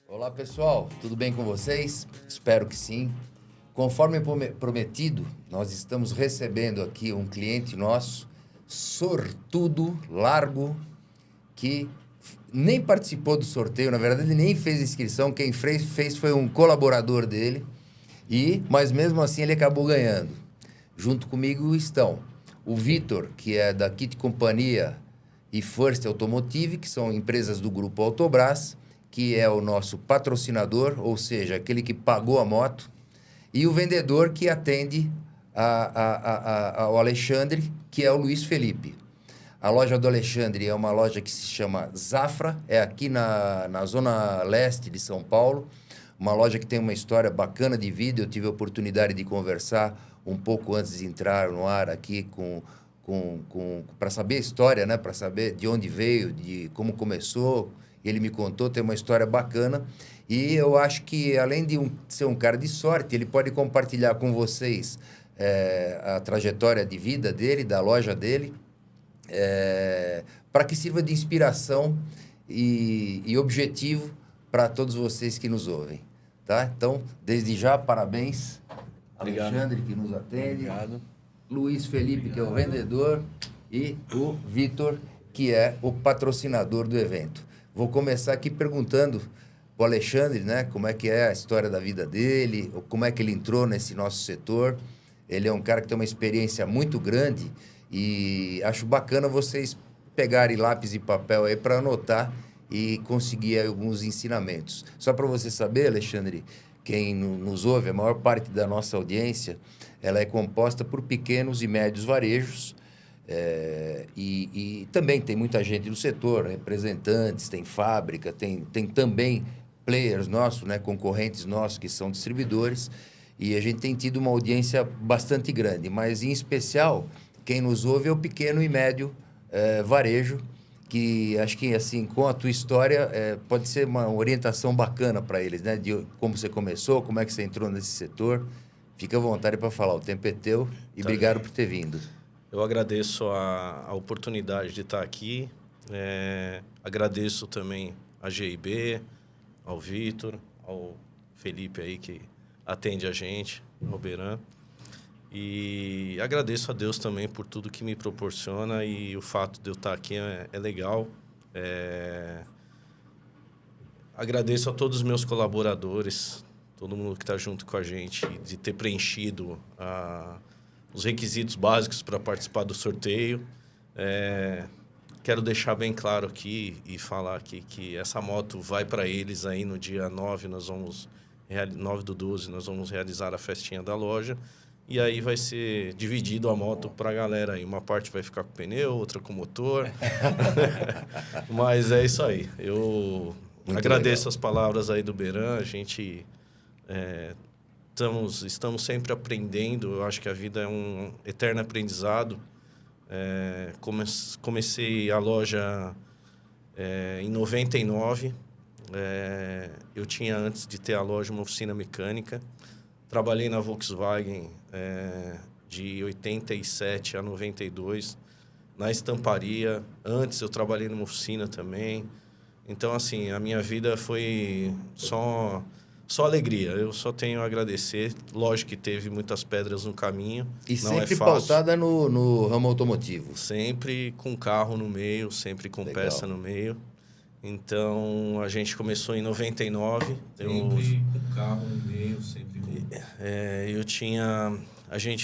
Olá pessoal, tudo bem com vocês? Espero que sim. Conforme prometido, nós estamos recebendo aqui um cliente nosso, sortudo, largo, que nem participou do sorteio, na verdade ele nem fez inscrição, quem fez foi um colaborador dele, mas mesmo assim ele acabou ganhando. Junto comigo estão o Vitor, que é da Kit Companhia e First Automotive, que são empresas do grupo Autobrás, que é o nosso patrocinador, ou seja, aquele que pagou a moto, e o vendedor que atende ao Alexandre, que é o Luiz Felipe. A loja do Alexandre é uma loja que se chama Zafra, é aqui na zona leste de São Paulo, uma loja que tem uma história bacana de vida. Eu tive a oportunidade de conversar um pouco antes de entrar no ar aqui para saber a história, né? Para saber de onde veio, de como começou. Ele me contou, tem uma história bacana. E eu acho que, além de ser um cara de sorte, ele pode compartilhar com vocês a trajetória de vida dele, da loja dele, para que sirva de inspiração e objetivo para todos vocês que nos ouvem. Tá? Então, desde já, parabéns. Obrigado. Alexandre, que nos atende. Obrigado. Luiz Felipe, que é o vendedor. E o Vitor, que é o patrocinador do evento. Vou começar aqui perguntando para o Alexandre, né, como é que é a história da vida dele, como é que ele entrou nesse nosso setor. Ele é um cara que tem uma experiência muito grande e acho bacana vocês pegarem lápis e papel aí para anotar e conseguir aí alguns ensinamentos. Só para você saber, Alexandre, quem nos ouve, a maior parte da nossa audiência, ela é composta por pequenos e médios varejos. E também tem muita gente do setor, representantes, tem fábrica, tem também players nossos, né, concorrentes nossos que são distribuidores, e a gente tem tido uma audiência bastante grande, mas em especial quem nos ouve é o pequeno e médio varejo, que acho que assim, com a tua história pode ser uma orientação bacana para eles, né, de como você começou, como é que você entrou nesse setor. Fica à vontade para falar, o tempo é teu e obrigado por ter vindo. Eu agradeço a oportunidade de estar aqui. Agradeço também a GIB, ao Vitor, ao Felipe aí que atende a gente, ao Beran. E agradeço a Deus também por tudo que me proporciona, e o fato de eu estar aqui é legal. Agradeço a todos os meus colaboradores, todo mundo que está junto com a gente, de ter preenchido os requisitos básicos para participar do sorteio. Quero deixar bem claro aqui e falar aqui que essa moto vai para eles aí no dia 9, 9/12, nós vamos realizar a festinha da loja. E aí vai ser dividido a moto para a galera aí. Uma parte vai ficar com pneu, outra com motor. Mas é isso aí. Eu muito agradeço legal. As palavras aí do Beran. A gente estamos sempre aprendendo. Eu acho que a vida é um eterno aprendizado. Comecei a loja em 99. Eu tinha, antes de ter a loja, uma oficina mecânica. Trabalhei na Volkswagen de 87 a 92, na estamparia. Antes eu trabalhei numa oficina também. Então, assim, a minha vida foi só alegria. Eu só tenho a agradecer. Lógico que teve muitas pedras no caminho. E não sempre é fácil. Pautada no ramo automotivo. Sempre com carro no meio, sempre com legal. Peça no meio. Então, a gente começou em 99. Sempre com carro no meio, sempre com...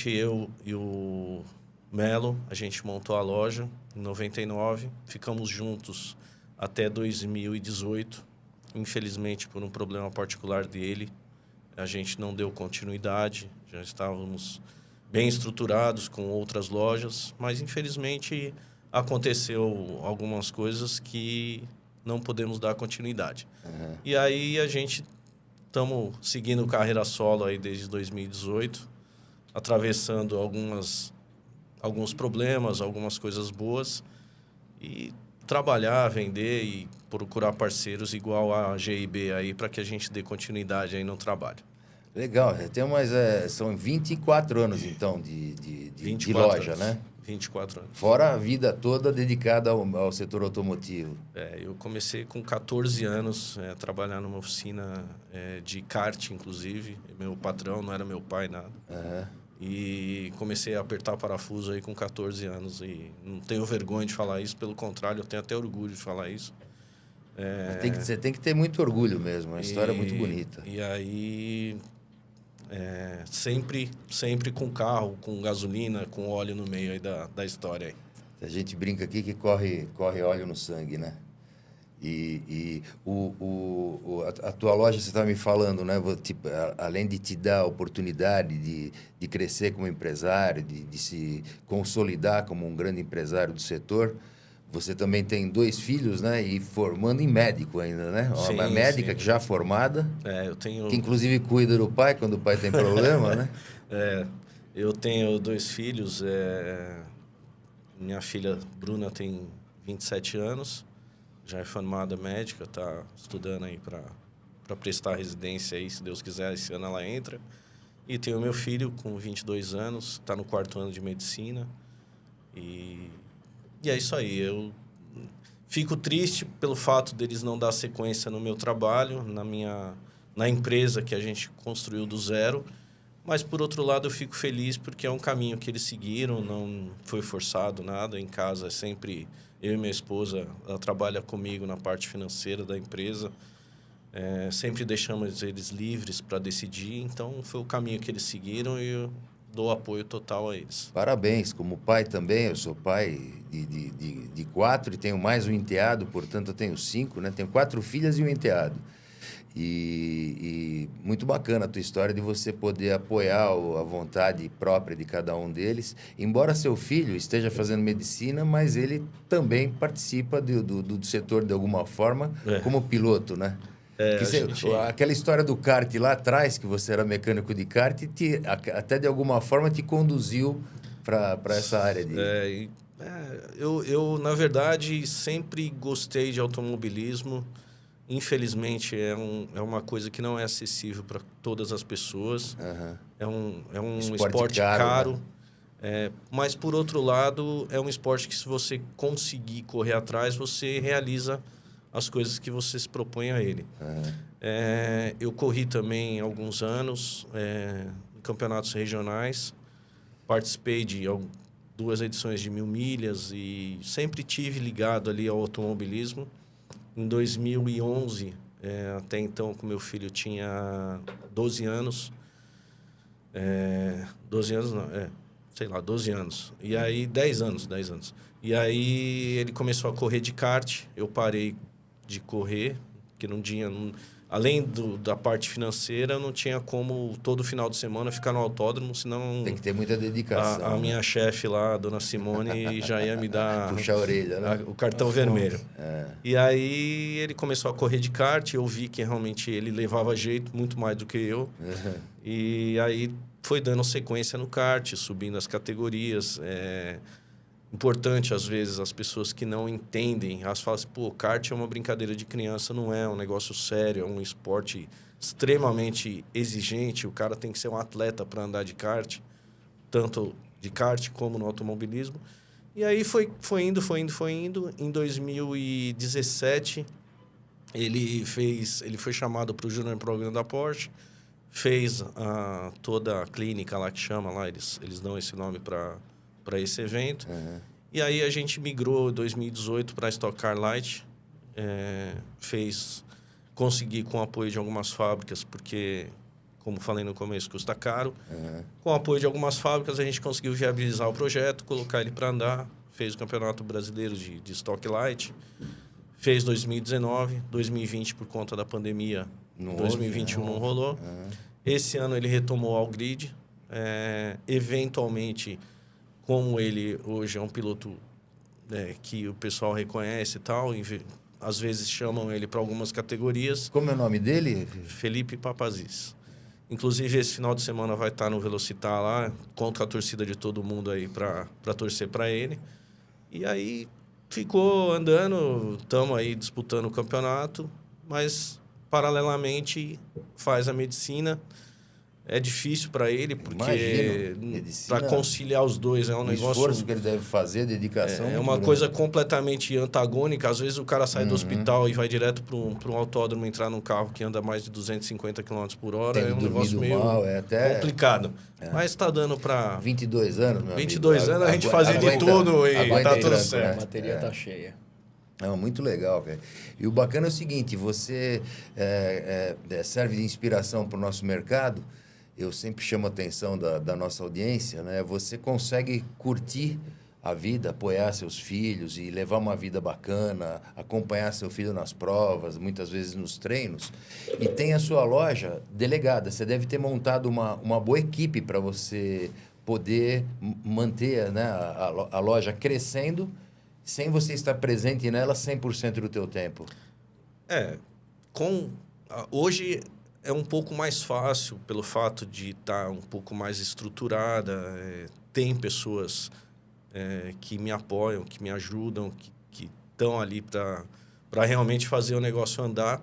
Eu e o Melo, a gente montou a loja em 99. Ficamos juntos até 2018. Infelizmente, por um problema particular dele, a gente não deu continuidade. Já estávamos bem estruturados com outras lojas, mas, infelizmente, aconteceu algumas coisas que não podemos dar continuidade. Uhum. E aí a gente estamos seguindo carreira solo aí desde 2018, atravessando alguns problemas, algumas coisas boas, e trabalhar, vender e procurar parceiros igual a GIB aí para que a gente dê continuidade aí no trabalho. Legal, tem são 24 anos então de loja, né? 24 anos. Fora a vida toda dedicada ao setor automotivo. Eu comecei com 14 anos a trabalhar numa oficina de kart, inclusive. Meu patrão não era meu pai, nada. Uhum. E comecei a apertar parafuso aí com 14 anos. E não tenho vergonha de falar isso, pelo contrário, eu tenho até orgulho de falar isso. Você tem que ter muito orgulho mesmo, é uma história muito bonita. E aí, sempre com carro, com gasolina, com óleo no meio aí da história aí. A gente brinca aqui que corre óleo no sangue, né? A tua loja, você estava me falando, né? Tipo, além de te dar a oportunidade de crescer como empresário, de se consolidar como um grande empresário do setor, você também tem 2 filhos, né? E formando em médico ainda, né? Uma médica sim. Que já formada, eu tenho... que inclusive cuida do pai quando o pai tem problema, né? Eu tenho 2 filhos. Minha filha Bruna tem 27 anos, já é formada médica, está estudando aí para prestar residência aí, se Deus quiser, esse ano ela entra. E tenho meu filho com 22 anos, está no 4º ano de medicina. E é isso aí. Eu fico triste pelo fato deles não dar sequência no meu trabalho, na empresa que a gente construiu do zero. Mas, por outro lado, eu fico feliz porque é um caminho que eles seguiram, não foi forçado nada. Em casa, é sempre eu e minha esposa, ela trabalha comigo na parte financeira da empresa. Sempre deixamos eles livres para decidir. Então, foi o caminho que eles seguiram e eu dou apoio total a eles. Parabéns. Como pai também, eu sou pai de 4 e tenho mais um enteado, portanto, eu tenho 5, né? Tenho 4 filhas e um enteado. E muito bacana a tua história de você poder apoiar a vontade própria de cada um deles. Embora seu filho esteja fazendo medicina, mas ele também participa do setor de alguma forma, como piloto, né? Aquela história do kart lá atrás, que você era mecânico de kart, até de alguma forma te conduziu para essa área de... Eu, na verdade, sempre gostei de automobilismo. Infelizmente, é uma coisa que não é acessível para todas as pessoas. Uhum. É um esporte caro. Né? Mas, por outro lado, é um esporte que, se você conseguir correr atrás, você realiza as coisas que você se propõe a ele. Uhum. Eu corri também há alguns anos em campeonatos regionais. Participei de 2 edições de 1000 milhas e sempre tive ligado ali ao automobilismo. Em 2011, até então, com meu filho tinha 12 anos. 12 anos não, 12 anos. E aí, 10 anos. E aí, ele começou a correr de kart. Eu parei de correr, porque não tinha... Além da parte financeira, não tinha como todo final de semana ficar no autódromo, senão... Tem que ter muita dedicação. A minha chefe lá, a dona Simone, já ia me dar... Puxar a orelha, né? O cartão vermelho. E aí ele começou a correr de kart, eu vi que realmente ele levava jeito, muito mais do que eu. E aí foi dando sequência no kart, subindo as categorias. Importante, às vezes, as pessoas que não entendem, elas falam assim, pô, kart é uma brincadeira de criança, não é um negócio sério, é um esporte extremamente exigente, o cara tem que ser um atleta para andar de kart, tanto de kart como no automobilismo. E aí foi indo. Em 2017, ele foi chamado para o Junior Program da Porsche, fez toda a clínica lá que chama, lá eles dão esse nome para esse evento. Uhum. E aí a gente migrou em 2018 para a Stock Car Light. Consegui com o apoio de algumas fábricas, porque, como falei no começo, custa caro. Uhum. Com o apoio de algumas fábricas, a gente conseguiu viabilizar o projeto, colocar ele para andar. Fez o Campeonato Brasileiro de Stock Light. Fez 2019, 2020 por conta da pandemia. 2021 não rolou. Uhum. Esse ano ele retomou ao grid. Eventualmente, como ele hoje é um piloto que o pessoal reconhece e tal, às vezes chamam ele para algumas categorias. Como é o nome dele? Felipe Papazis. Inclusive, esse final de semana vai estar no Velocitar lá, contra a torcida de todo mundo aí para torcer para ele. E aí ficou andando, estamos aí disputando o campeonato, mas paralelamente faz a medicina. É difícil para ele, porque Imagino. para conciliar os dois é um O negócio... esforço que ele deve fazer, dedicação. É uma coisa completamente antagônica. Às vezes o cara sai do hospital e vai direto para um autódromo entrar num carro que anda mais de 250 km por hora. Tendo é um negócio meio mal, é até complicado. Mas está dando para... 22 anos, meu 22 amigo. anos a gente fazia de tudo e tá tudo certo. A bateria tá cheia. É muito legal, cara. E o bacana é o seguinte, você serve de inspiração para o nosso mercado. Eu sempre chamo a atenção da nossa audiência, né? Você consegue curtir a vida, apoiar seus filhos e levar uma vida bacana, acompanhar seu filho nas provas, muitas vezes nos treinos. E tem a sua loja delegada. Você deve ter montado uma boa equipe para você poder manter, né, a loja crescendo sem você estar presente nela 100% do teu tempo. Hoje é um pouco mais fácil pelo fato de estar um pouco mais estruturada. Tem pessoas que me apoiam, que me ajudam, que estão ali para realmente fazer o negócio andar.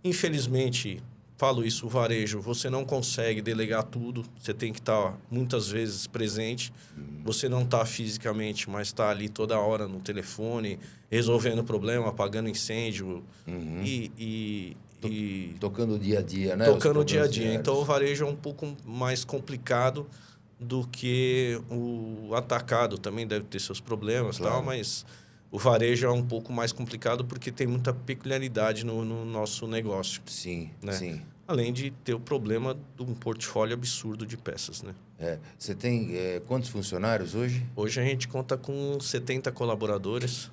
Infelizmente, falo isso, o varejo, você não consegue delegar tudo. Você tem que estar muitas vezes presente. Você não está fisicamente, mas está ali toda hora no telefone, resolvendo problema, apagando incêndio. Tocando o dia a dia, né? Tocando o dia a dia. Então, o varejo é um pouco mais complicado do que o atacado. Também deve ter seus problemas, claro, tal, mas o varejo é um pouco mais complicado porque tem muita peculiaridade no nosso negócio. Sim, né? sim. Além de ter o problema de um portfólio absurdo de peças, né? Você tem quantos funcionários hoje? Hoje a gente conta com 70 colaboradores,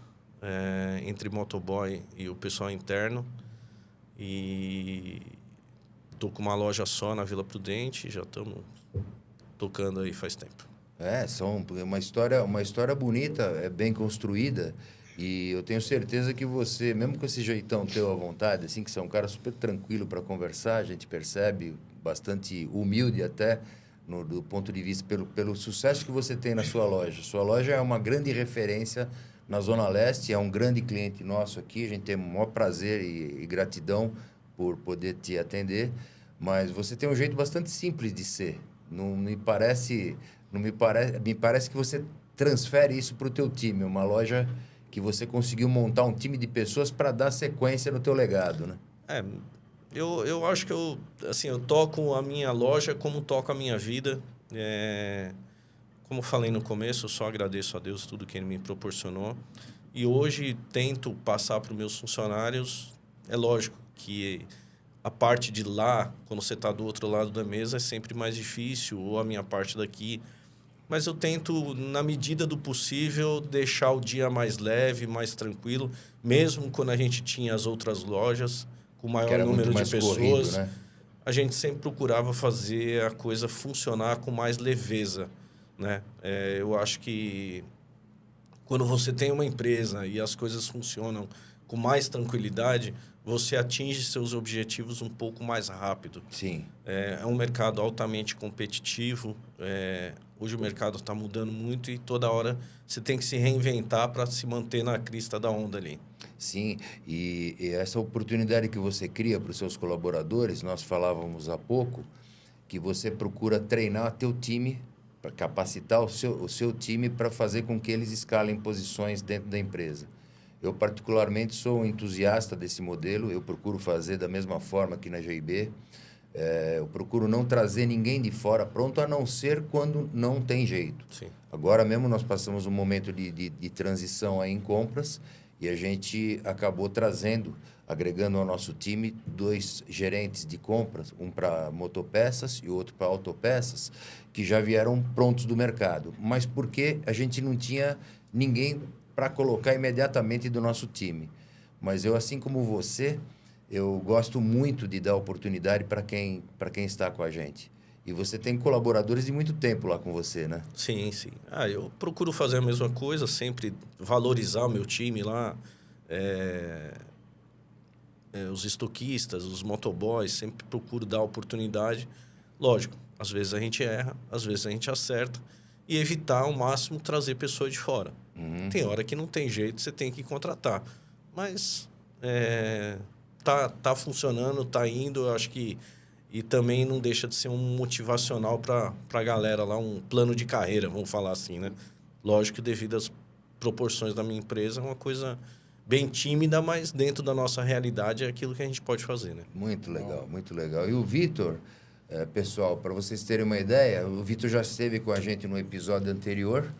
entre motoboy e o pessoal interno. E estou com uma loja só na Vila Prudente, já estamos tocando aí faz tempo. São uma história bonita, bem construída. E eu tenho certeza que você, mesmo com esse jeitão teu à vontade, assim, que você é um cara super tranquilo para conversar, a gente percebe, bastante humilde até, do ponto de vista, pelo sucesso que você tem na sua loja. Sua loja é uma grande referência na Zona Leste, é um grande cliente nosso aqui, a gente tem o maior prazer e gratidão por poder te atender, mas você tem um jeito bastante simples de ser. Me parece que você transfere isso para o teu time, uma loja que você conseguiu montar um time de pessoas para dar sequência no teu legado, né? Eu acho que eu toco a minha loja como toco a minha vida. Como falei no começo, eu só agradeço a Deus tudo que Ele me proporcionou. E hoje tento passar para os meus funcionários. É lógico que a parte de lá, quando você está do outro lado da mesa, é sempre mais difícil, ou a minha parte daqui. Mas eu tento, na medida do possível, deixar o dia mais leve, mais tranquilo. Mesmo quando a gente tinha as outras lojas, com maior número de pessoas, corrido, né? A gente sempre procurava fazer a coisa funcionar com mais leveza, né? Eu acho que quando você tem uma empresa e as coisas funcionam com mais tranquilidade, você atinge seus objetivos um pouco mais rápido. Sim. É um mercado altamente competitivo. Hoje o mercado está mudando muito e toda hora você tem que se reinventar para se manter na crista da onda ali. Sim, e essa oportunidade que você cria para os seus colaboradores, nós falávamos há pouco, que você procura treinar teu time, para capacitar o seu time para fazer com que eles escalem posições dentro da empresa. Eu, particularmente, sou um entusiasta desse modelo, eu procuro fazer da mesma forma aqui na GIB. Eu procuro não trazer ninguém de fora pronto, a não ser quando não tem jeito. Sim. Agora mesmo nós passamos um momento de transição aí em compras e a gente acabou agregando ao nosso time 2 gerentes de compras, um para motopeças e outro para autopeças, que já vieram prontos do mercado. Mas porque a gente não tinha ninguém para colocar imediatamente do nosso time. Mas eu, assim como você, eu gosto muito de dar oportunidade para quem está com a gente. E você tem colaboradores de muito tempo lá com você, né? Sim, sim. Eu procuro fazer a mesma coisa, sempre valorizar o meu time lá. Os estoquistas, os motoboys, sempre procuro dar oportunidade. Lógico, às vezes a gente erra, às vezes a gente acerta. E evitar ao máximo trazer pessoas de fora. Tem hora que não tem jeito, você tem que contratar. Mas tá funcionando, tá indo. Eu acho que E também não deixa de ser um motivacional para a galera lá, um plano de carreira, vamos falar assim, né? Lógico que devido às proporções da minha empresa, é uma coisa bem tímida, mas dentro da nossa realidade é aquilo que a gente pode fazer, né? Muito legal, muito legal. E o Vitor, pessoal, para vocês terem uma ideia, o Vitor já esteve com a gente no episódio anterior.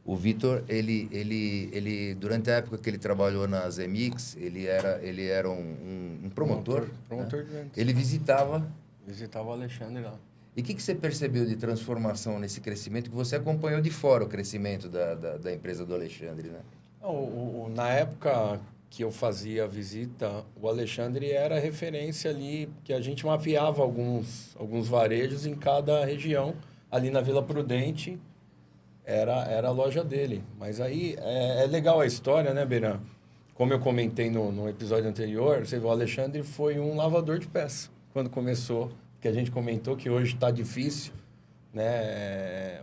O Vitor, ele durante a época que ele trabalhou na Zemix, ele era um promotor. Promotor né? de vendas. Ele visitava. Visitava o Alexandre lá. E o que você percebeu de transformação nesse crescimento? Que você acompanhou de fora o crescimento da empresa do Alexandre, né? Na época que eu fazia a visita, o Alexandre era referência ali, que a gente mapeava alguns varejos em cada região. Ali na Vila Prudente era a loja dele. Mas aí é legal a história, né, Beran? Como eu comentei no episódio anterior, você viu, o Alexandre foi um lavador de peça quando começou, que a gente comentou que hoje está difícil, né?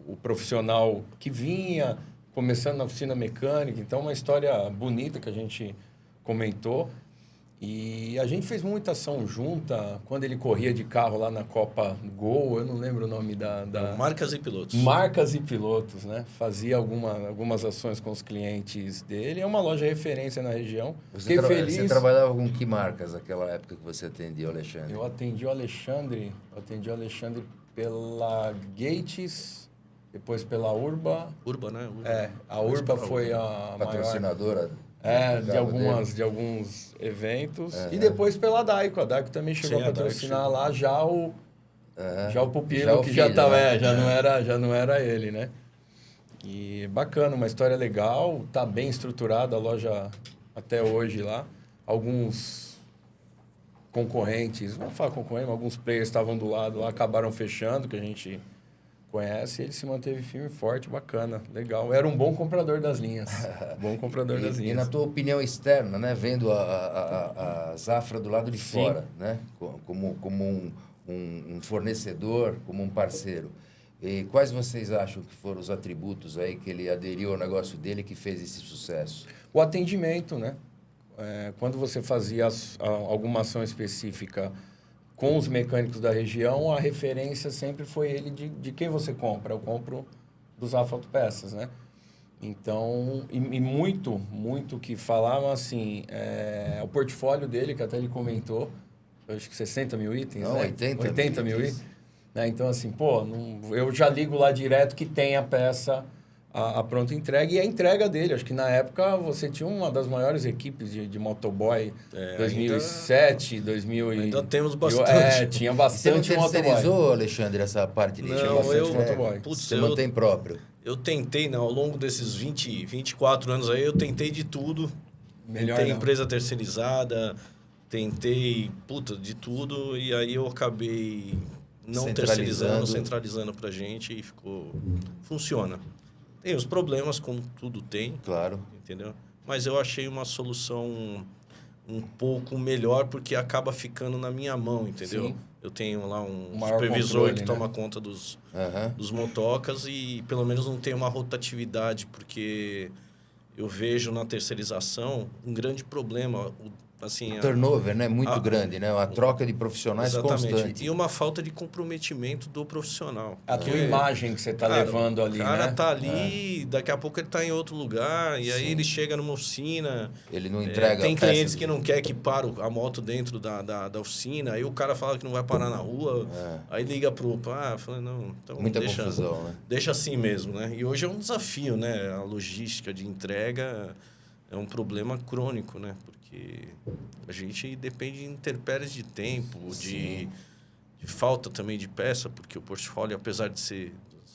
O profissional que vinha começando na oficina mecânica, então uma história bonita que a gente comentou. E a gente fez muita ação junta, quando ele corria de carro lá na Copa Gol, eu não lembro o nome da... Marcas e pilotos. Marcas e pilotos, né? Fazia algumas ações com os clientes dele. É uma loja referência na região. Fiquei feliz. Você trabalhava com que marcas naquela época que você atendia o Alexandre? Eu atendi o Alexandre pela Gates, depois pela Urba. Urba, né? Urba. A Urba foi a patrocinadora. De alguns eventos. E depois pela Daico. A Daico também chegou a patrocinar lá já o pupilo, que já estava... já não era ele, né? E bacana, uma história legal. Tá bem estruturada a loja até hoje lá. Alguns concorrentes, não falar concorrente, mas alguns players estavam do lado lá, acabaram fechando, que a gente conhece, ele se manteve firme e forte, bacana, legal. Era um bom comprador das linhas. Bom comprador das linhas. E na tua opinião externa, né? Vendo a Zafra do lado de fora, né? Como um fornecedor, como um parceiro. E quais vocês acham que foram os atributos aí que ele aderiu ao negócio dele que fez esse sucesso? O atendimento, né? Quando você fazia alguma ação específica com os mecânicos da região, a referência sempre foi ele de quem você compra. Eu compro dos Zafra Autopeças, né? Então, e muito que falavam assim, o portfólio dele, que até ele comentou, eu acho que 60 mil itens, Não, né? 80 mil itens. Né? Então, assim, eu já ligo lá direto que tem a peça, a pronta entrega e a entrega dele. Acho que na época você tinha uma das maiores equipes de motoboy, 2007, 2000 ainda temos bastante. Tinha bastante motoboy. Você não terceirizou, Alexandre, essa parte de motoboy? Você mantém próprio? Eu tentei, né, ao longo desses 24 anos aí, eu tentei de tudo. Tentei empresa terceirizada, tentei, de tudo, e aí eu acabei não terceirizando, centralizando pra gente e funciona. Tem os problemas, como tudo tem. Claro. Entendeu? Mas eu achei uma solução um pouco melhor, porque acaba ficando na minha mão, entendeu? Sim. Eu tenho lá um supervisor controle, que toma conta dos motocas e pelo menos não tem uma rotatividade, porque eu vejo na terceirização um grande problema. Assim, o turnover, né? Muito grande, né? A troca de profissionais constante. E uma falta de comprometimento do profissional. A tua imagem que você está levando ali, né? O cara tá ali, daqui a pouco ele tá em outro lugar, e aí ele chega numa oficina... Ele não entrega tem clientes que não quer que pare a moto dentro da oficina, aí o cara fala que não vai parar na rua, aí liga pro... fala, não, então muita confusão, né? Deixa assim mesmo, né? E hoje é um desafio, né? A logística de entrega é um problema crônico, né? Porque a gente depende de intempéries de tempo, de falta também de peça, porque o portfólio, apesar de ser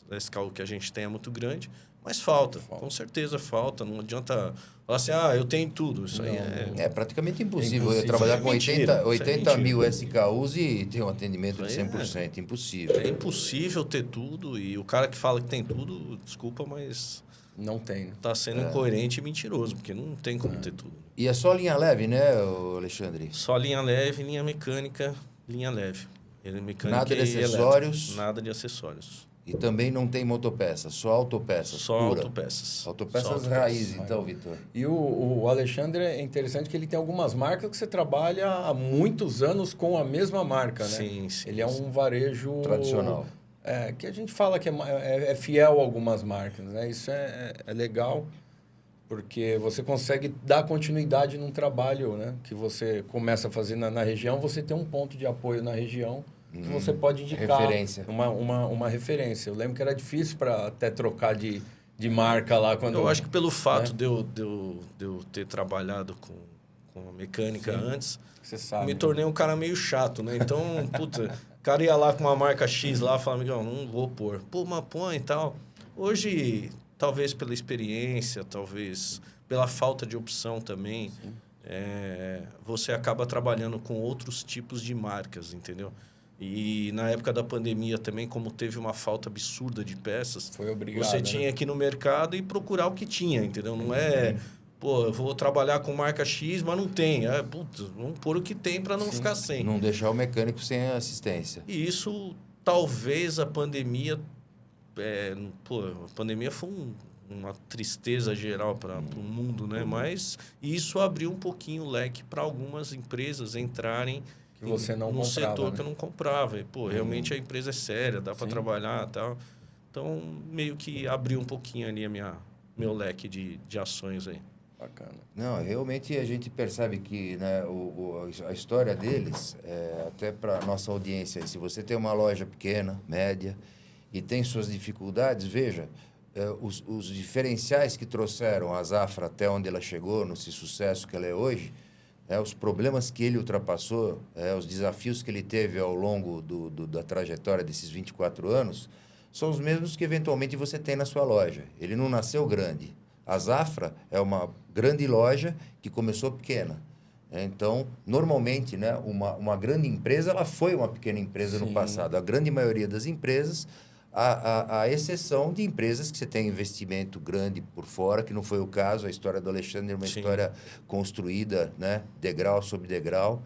da escala que a gente tem, é muito grande, mas falta. Com certeza falta. Não adianta falar assim, eu tenho tudo. Isso aí é praticamente impossível. Eu trabalhar com 80 mil SKUs e ter um atendimento de 100%. Impossível. É impossível ter tudo, e o cara que fala que tem tudo, desculpa, mas... Não tem. Tá sendo incoerente e mentiroso, porque não tem como ter tudo. E é só linha leve, né, Alexandre? Só linha leve, linha mecânica, linha leve. Mecânica nada de acessórios? Nada de acessórios. E também não tem motopeças, só autopeças. Só pura. autopeças. Autopeças Só autopeças. raiz, então, Vitor. E o Alexandre é interessante que ele tem algumas marcas que você trabalha há muitos anos com a mesma marca, né? Sim, sim. Ele é um varejo... Tradicional. Que a gente fala que é fiel a algumas marcas, né? Isso é legal, porque você consegue dar continuidade num trabalho, né? Que você começa a fazer na região, você tem um ponto de apoio na região que você pode indicar Referência. uma referência. Eu lembro que era difícil para até trocar de marca lá quando... Eu acho que pelo fato de eu ter trabalhado com a mecânica antes, você sabe, me tornei um cara meio chato, né? Então, puta, o cara ia lá com uma marca X lá, falava, amigão, não vou pôr. Pô, mas põe e tal. Hoje, talvez pela experiência, talvez pela falta de opção também, você acaba trabalhando com outros tipos de marcas, entendeu? E na época da pandemia também, como teve uma falta absurda de peças, foi obrigado, você tinha que ir no mercado e procurar o que tinha, entendeu? Não é, pô, eu vou trabalhar com marca X, mas não tem. Putz, vamos pôr o que tem para não ficar sem. Não deixar o mecânico sem assistência. E isso, talvez a pandemia... a pandemia foi uma tristeza geral para o mundo, né? Mas isso abriu um pouquinho o leque para algumas empresas entrarem que você não num comprava, setor né? que eu não comprava. E, pô, realmente a empresa é séria, dá para trabalhar e tal. Então, meio que abriu um pouquinho ali meu leque de ações aí. Bacana. Não, realmente a gente percebe que, né, a história deles, até para a nossa audiência, se você tem uma loja pequena, média, e tem suas dificuldades, veja, os diferenciais que trouxeram a Zafra até onde ela chegou, nesse sucesso que ela é hoje, os problemas que ele ultrapassou, os desafios que ele teve ao longo da trajetória desses 24 anos, são os mesmos que eventualmente você tem na sua loja. Ele não nasceu grande. A Zafra é uma grande loja que começou pequena. Então, normalmente, né, uma grande empresa, ela foi uma pequena empresa no passado. A grande maioria das empresas, a exceção de empresas que você tem investimento grande por fora, que não foi o caso. A história do Alexandre é uma história construída, né, degrau sobre degrau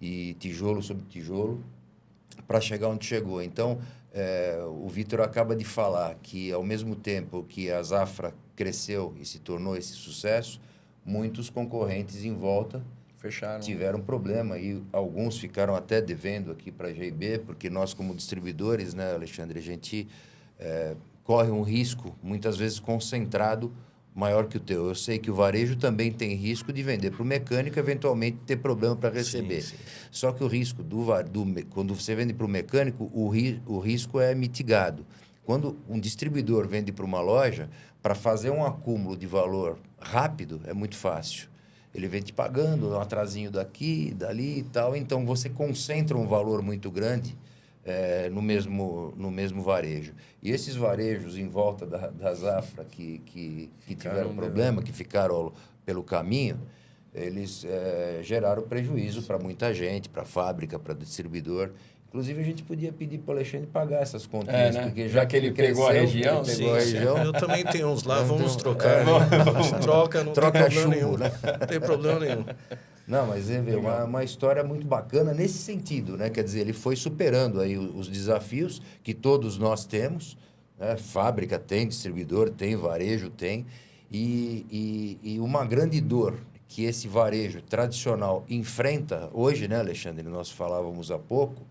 e tijolo sobre tijolo para chegar onde chegou. Então, o Vitor acaba de falar que, ao mesmo tempo que a Zafra cresceu e se tornou esse sucesso, muitos concorrentes em volta tiveram problema e alguns ficaram até devendo aqui para a GIB, porque nós, como distribuidores, né, Alexandre, a gente corre um risco, muitas vezes concentrado, maior que o teu. Eu sei que o varejo também tem risco de vender para o mecânico, eventualmente ter problema para receber. Sim. Só que o risco quando você vende para o mecânico, o risco é mitigado. Quando um distribuidor vende para uma loja, para fazer um acúmulo de valor rápido, é muito fácil. Ele vem te pagando um atrasinho daqui, dali e tal. Então, você concentra um valor muito grande no mesmo varejo. E esses varejos em volta da Zafra que tiveram problema, que ficaram pelo caminho, eles geraram prejuízo para muita gente, para a fábrica, para o distribuidor. Inclusive, a gente podia pedir para o Alexandre pagar essas continhas, né? porque já que ele pegou a região, eu também tenho uns lá, vamos trocar. A gente troca, não tem problema nenhum. Né? Não tem problema nenhum. Não, mas é uma história muito bacana nesse sentido, né? Quer dizer, ele foi superando aí os desafios que todos nós temos, né? Fábrica tem, distribuidor tem, varejo tem, e uma grande dor que esse varejo tradicional enfrenta hoje, né, Alexandre? Nós falávamos há pouco,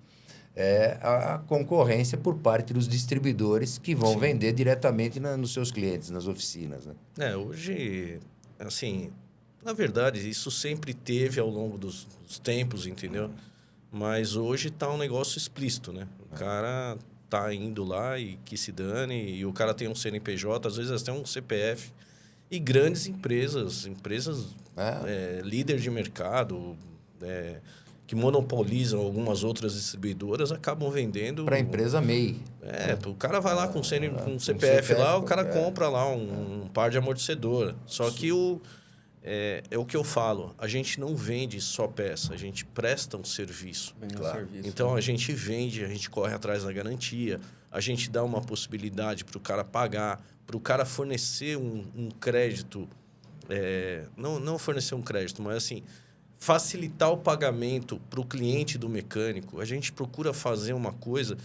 a concorrência por parte dos distribuidores que vão vender diretamente nos seus clientes, nas oficinas, né? Hoje, assim, na verdade, isso sempre teve ao longo dos tempos, entendeu? Mas hoje tá um negócio explícito, né? O cara tá indo lá e que se dane, e o cara tem um CNPJ, às vezes até um CPF, e grandes empresas líderes de mercado, que monopolizam algumas outras distribuidoras, acabam vendendo... Para a empresa MEI. O cara vai lá com CPF lá, o cara compra lá um par de amortecedor. Só que é o que eu falo, a gente não vende só peça, a gente presta um serviço. Então, a gente vende, a gente corre atrás da garantia, a gente dá uma possibilidade para o cara pagar, para o cara fornecer um crédito, não fornecer um crédito, mas assim... facilitar o pagamento para o cliente do mecânico. A gente procura fazer uma coisa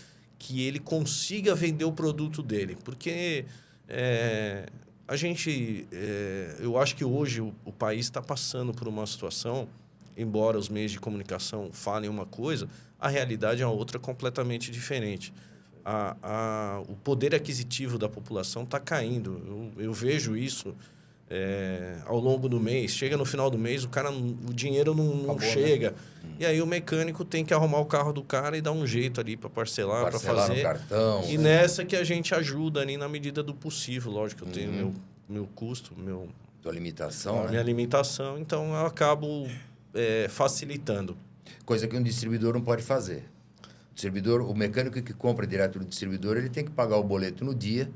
que ele consiga vender o produto dele. Porque eu acho que hoje o país está passando por uma situação, embora os meios de comunicação falem uma coisa, a realidade é outra completamente diferente. O poder aquisitivo da população está caindo. Eu vejo isso ao longo do mês. Chega no final do mês, o dinheiro não chega. Né? E aí o mecânico tem que arrumar o carro do cara e dar um jeito ali para parcelar, para fazer. No cartão. E nessa que a gente ajuda ali na medida do possível. Lógico que eu tenho meu custo, tua limitação, minha limitação. Então eu acabo facilitando. Coisa que um distribuidor não pode fazer. O mecânico que compra direto do distribuidor, ele tem que pagar o boleto no dia,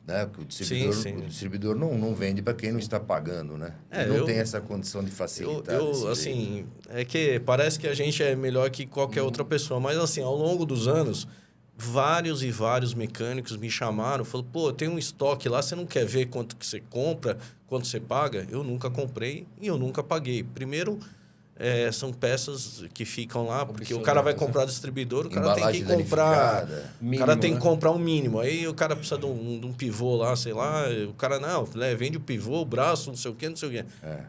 né? Porque o distribuidor não vende para quem não está pagando, né? Não tem essa condição de facilitar. Assim, é que parece que a gente é melhor que qualquer outra pessoa, mas assim, ao longo dos anos, vários e vários mecânicos me chamaram, falaram, pô, tem um estoque lá, você não quer ver quanto que você compra, quanto você paga? Eu nunca comprei e eu nunca paguei. Primeiro, são peças que ficam lá, porque o cara vai comprar distribuidor, o cara tem que comprar. Mínimo, o cara tem que comprar um mínimo. Aí o cara precisa de um pivô lá, sei lá. O cara vende o pivô, o braço, não sei o quê.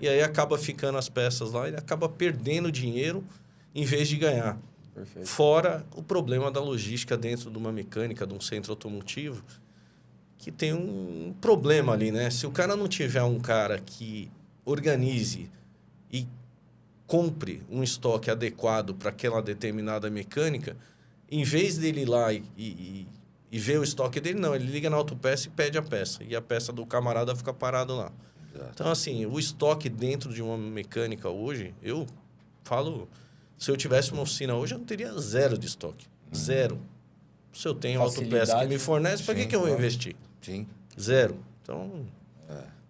E aí acaba ficando as peças lá e acaba perdendo dinheiro em vez de ganhar. Perfeito. Fora o problema da logística dentro de uma mecânica, de um centro automotivo, que tem um problema ali, né? Se o cara não tiver um cara que organize e compre um estoque adequado para aquela determinada mecânica, em vez dele ir lá e ver o estoque dele, não, ele liga na autopeça e pede a peça. E a peça do camarada fica parada lá. Exato. Então, assim, o estoque dentro de uma mecânica hoje, eu falo, se eu tivesse uma oficina hoje, eu não teria zero de estoque. Zero. Se eu tenho autopeça que me fornece, para que eu vou investir? Sim. Zero. Então...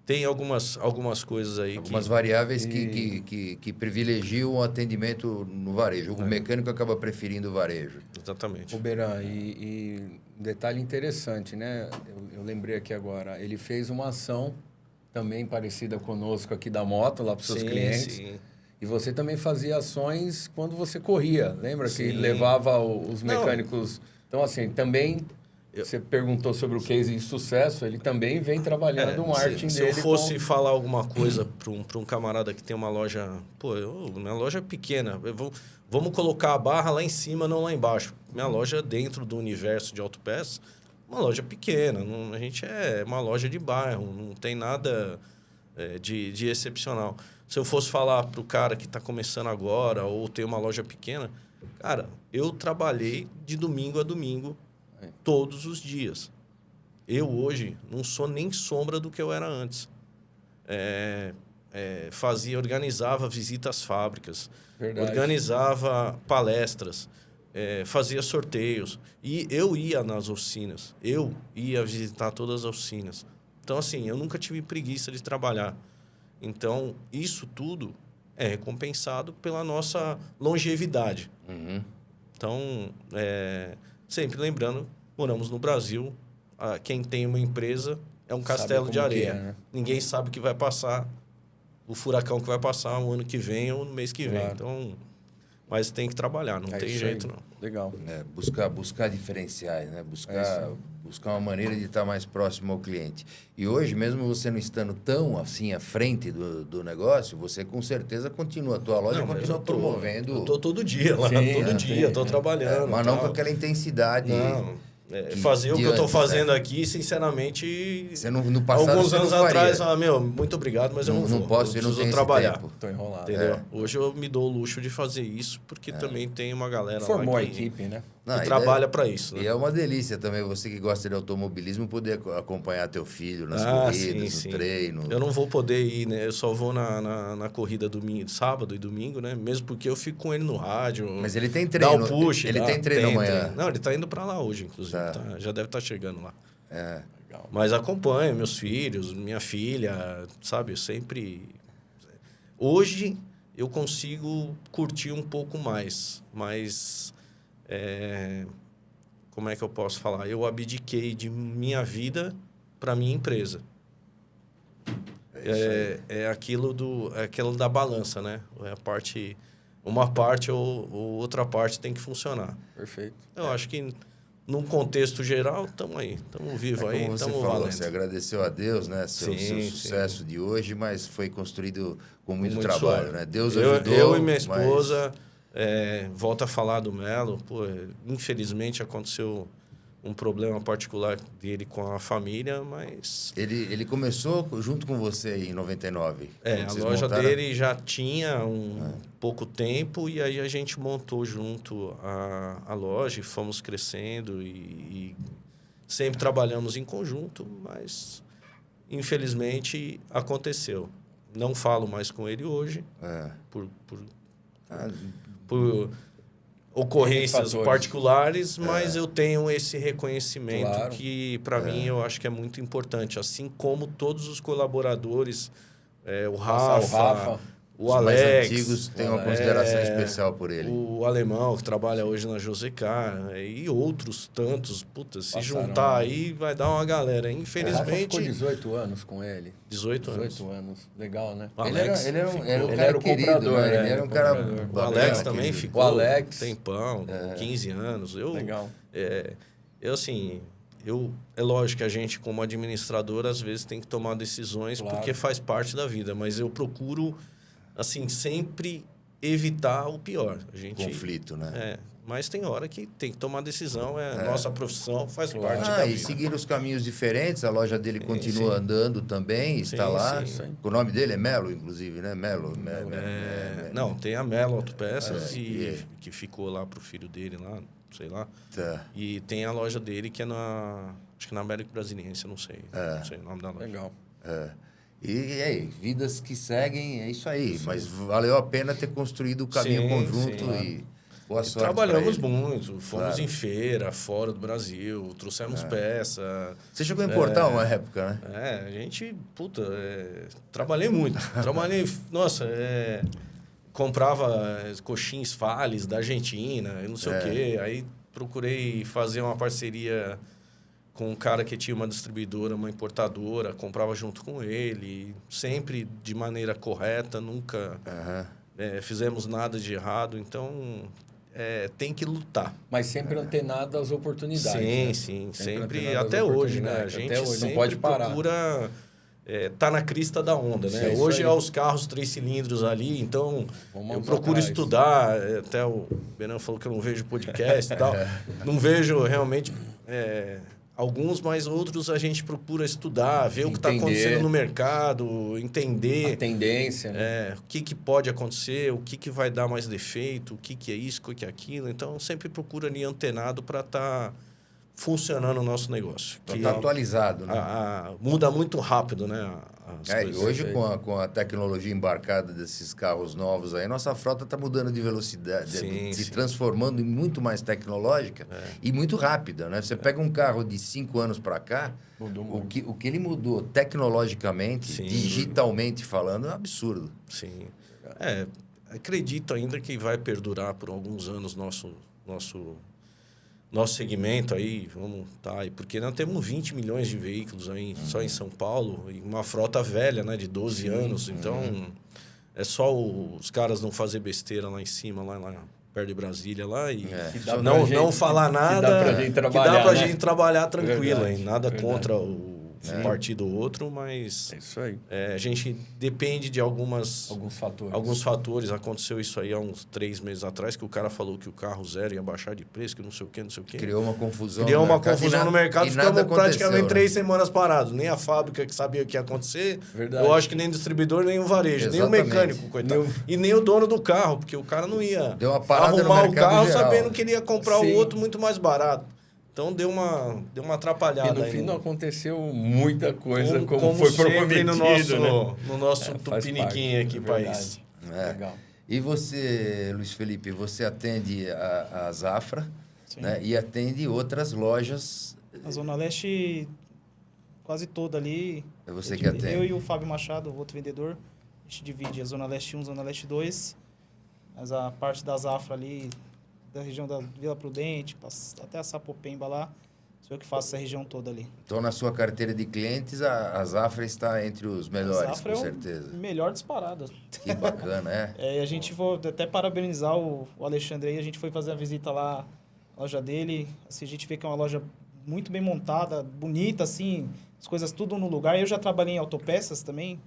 Tem algumas coisas aí. Algumas variáveis que privilegiam o atendimento no varejo. O mecânico acaba preferindo o varejo. Exatamente. Beran, e um detalhe interessante, né? Eu lembrei aqui agora. Ele fez uma ação também parecida conosco aqui da moto, lá para os seus clientes. Sim. E você também fazia ações quando você corria. Lembra que levava os mecânicos... Então, assim, também... Você perguntou sobre o case de sucesso, ele também vem trabalhando o marketing dele. Se eu fosse falar alguma coisa para um camarada que tem uma loja... Pô, minha loja é pequena. Vamos colocar a barra lá em cima, não lá embaixo. Minha loja, dentro do universo de autopeças, uma loja pequena. A gente é uma loja de bairro, não tem nada de excepcional. Se eu fosse falar para o cara que está começando agora ou tem uma loja pequena... Cara, eu trabalhei de domingo a domingo, todos os dias. Eu, hoje, não sou nem sombra do que eu era antes. Organizava visitas às fábricas. Verdade. Organizava palestras, fazia sorteios. E eu ia nas oficinas. Eu ia visitar todas as oficinas. Então, assim, eu nunca tive preguiça de trabalhar. Então, isso tudo é recompensado pela nossa longevidade. Uhum. Então, sempre lembrando, moramos no Brasil, quem tem uma empresa é um castelo de areia. Né? Ninguém sabe o que vai passar, o furacão que vai passar o ano que vem ou no mês que vem. Então, mas tem que trabalhar, não tem jeito não. Legal. Buscar diferenciais, né? Buscar uma maneira de estar mais próximo ao cliente. E hoje, mesmo você não estando tão assim à frente do negócio, você com certeza continua. A tua loja continua promovendo. Eu estou todo dia lá, todo dia, estou trabalhando. Mas não com aquela intensidade. Não. Fazer o que eu estou fazendo aqui, sinceramente, você no passado, alguns anos atrás, muito obrigado, mas eu não vou. Não posso, eu preciso trabalhar. Estou enrolado. Entendeu? Hoje eu me dou o luxo de fazer isso, porque também tem uma galera Formou lá a equipe, né? Que trabalha para isso. Né? E é uma delícia também, você que gosta de automobilismo, poder acompanhar teu filho nas corridas, no treino. Eu não vou poder ir, né? Eu só vou na corrida sábado e domingo, né? Mesmo porque eu fico com ele no rádio. Mas ele tem treino. Dá o push. Ele tem treino amanhã. Não, ele tá indo para lá hoje, inclusive. Já deve estar chegando lá. Legal. Mas acompanho meus filhos, minha filha, sabe? Eu sempre... Hoje eu consigo curtir um pouco mais, mas... como é que eu posso falar? Eu abdiquei de minha para minha empresa. Aquilo da balança, né? uma parte ou outra parte tem que funcionar. Perfeito. Eu acho que num contexto geral, estamos aí. Estamos vivos aí, como você estamos falou, valendo. você agradeceu a Deus, né? Seu sucesso de hoje, mas foi construído com muito trabalho, suor. né? Deus ajudou. Eu e minha esposa, volto a falar do Melo, pô, infelizmente aconteceu um problema particular dele com a família, mas... Ele começou junto com você em 99. A loja dele já tinha pouco tempo e aí a gente montou junto a loja e fomos crescendo e sempre trabalhamos em conjunto, mas infelizmente aconteceu. Não falo mais com ele hoje por ocorrências particulares, mas eu tenho esse reconhecimento que, para mim, eu acho que é muito importante. Assim como todos os colaboradores, o Rafa, o Alex... mais antigos têm uma consideração especial por ele. O Alemão, que trabalha hoje na Josecar, e outros tantos. Puta, se juntar aí, vai dar uma galera. Infelizmente... O Rafa ficou 18 anos com ele. 18 anos. Legal, né? O Alex, ele era um comprador, né? Ele era um cara... O Alex também ficou. O Alex. Tempão, 15 anos. Legal. É lógico que a gente, como administrador, às vezes tem que tomar decisões porque faz parte da vida. Mas eu procuro, assim, sempre evitar o pior. Conflito, né? Mas tem hora que tem que tomar decisão, nossa profissão faz parte da vida. E seguir os caminhos diferentes, a loja dele continua andando também, está lá. Sim. O nome dele é Melo, inclusive, né? Melo. Não, tem a Melo Autopeças, que ficou lá pro filho dele lá, sei lá. Tá. E tem a loja dele que é acho que na América Brasiliense, não sei. Não sei o nome da loja. Legal. E aí, vidas que seguem, é isso aí. Sim. Mas valeu a pena ter construído o caminho conjunto e boa sorte. Trabalhamos muito, fomos em feira, fora do Brasil, trouxemos peça. Você chegou a importar uma época, né? A gente, trabalhei muito. Comprava coxins Fales da Argentina, não sei o quê. Aí procurei fazer uma parceria com um cara que tinha uma distribuidora, uma importadora, comprava junto com ele, sempre de maneira correta, nunca fizemos nada de errado, então tem que lutar. Mas sempre antenado às oportunidades. Sim, sempre até hoje, né? A gente sempre não pode parar. Procura tá na crista da onda, né? Hoje os carros 3 cilindros ali, então eu procuro estudar, até o Benan falou que eu não vejo podcast e tal, não vejo realmente... alguns, mas outros a gente procura estudar, ver o que está acontecendo no mercado, entender... A tendência, né? O que pode acontecer, o que vai dar mais defeito, o que é isso, o que é aquilo. Então, sempre procura ali antenado para estar funcionando o nosso negócio. Está atualizado, né? Muda muito rápido, né? E hoje, com a tecnologia embarcada desses carros novos aí, nossa frota está mudando de velocidade, se transformando em muito mais tecnológica e muito rápida, né? Você pega um carro de 5 anos para cá, o que ele mudou tecnologicamente, digitalmente falando, é um absurdo. Sim. Acredito ainda que vai perdurar por alguns anos nosso segmento aí, porque nós temos 20 milhões de veículos aí só em São Paulo, e uma frota velha, né, de 12 anos, então é só os caras não fazer besteira lá em cima, lá perto de Brasília, lá, e não falar nada, que dá pra gente trabalhar tranquilo, hein? Nada contra um partido ou outro, mas... É isso aí. A gente depende de alguns fatores. Aconteceu isso aí há uns 3 meses atrás, que o cara falou que o carro zero ia baixar de preço, que não sei o quê. Criou uma confusão no mercado. Ficamos praticamente 3 né? semanas parados. Nem a fábrica que sabia o que ia acontecer. Verdade. Eu acho que nem o distribuidor, nem o varejo. Nem o mecânico, coitado. E nem o dono do carro, porque o cara não ia arrumar o carro geral, sabendo que ele ia comprar o outro muito mais barato. Então, deu uma atrapalhada. E no fim não aconteceu muita coisa como foi prometido, no nosso tupiniquim aqui, país. Legal. E você, Luiz Felipe, você atende a Zafra, né? E atende outras lojas... A Zona Leste, quase toda ali. É você que atende? Eu e o Fábio Machado, outro vendedor, a gente divide a Zona Leste 1, Zona Leste 2. Mas a parte da Zafra ali... da região da Vila Prudente, até a Sapopemba lá, sou eu que faço essa região toda ali. Então, na sua carteira de clientes, a Zafra está entre os melhores, com certeza. Melhor disparada. Que bacana, E a gente foi até parabenizar o Alexandre aí, a gente foi fazer a visita lá a loja dele. Assim, a gente vê que é uma loja muito bem montada, bonita, assim, as coisas tudo no lugar. Eu já trabalhei em autopeças também,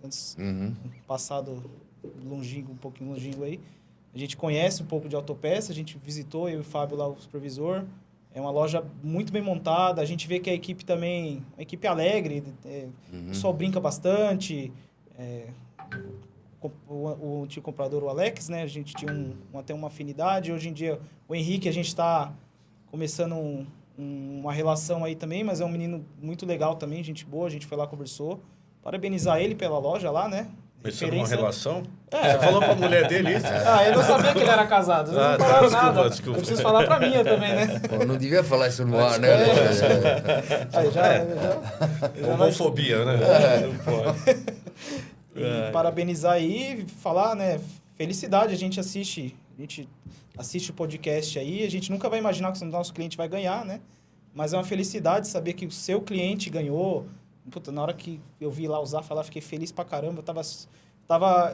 antes, passado longínquo, um pouquinho longínquo aí. A gente conhece um pouco de autopeça, a gente visitou, eu e o Fábio lá, o supervisor. É uma loja muito bem montada, a gente vê que a equipe também, uma equipe alegre, o pessoal brinca bastante. O antigo comprador, o Alex, né? A gente tinha até uma afinidade. Hoje em dia, o Henrique, a gente está começando uma relação aí também, mas é um menino muito legal também, gente boa, a gente foi lá, conversou. Parabenizar ele pela loja lá, né? Começou uma relação? É. Você falou pra mulher dele isso? Eu não sabia que ele era casado. Não falaram nada. Desculpa. Eu preciso falar pra minha também, né? Pô, não devia falar isso no ar, né? Aí já Homofobia, né? Não pode. E parabenizar aí, falar, né? Felicidade, a gente assiste o podcast aí, a gente nunca vai imaginar que o nosso cliente vai ganhar, né? Mas é uma felicidade saber que o seu cliente ganhou. Puta, na hora que eu vi lá o Zafra lá, fiquei feliz pra caramba.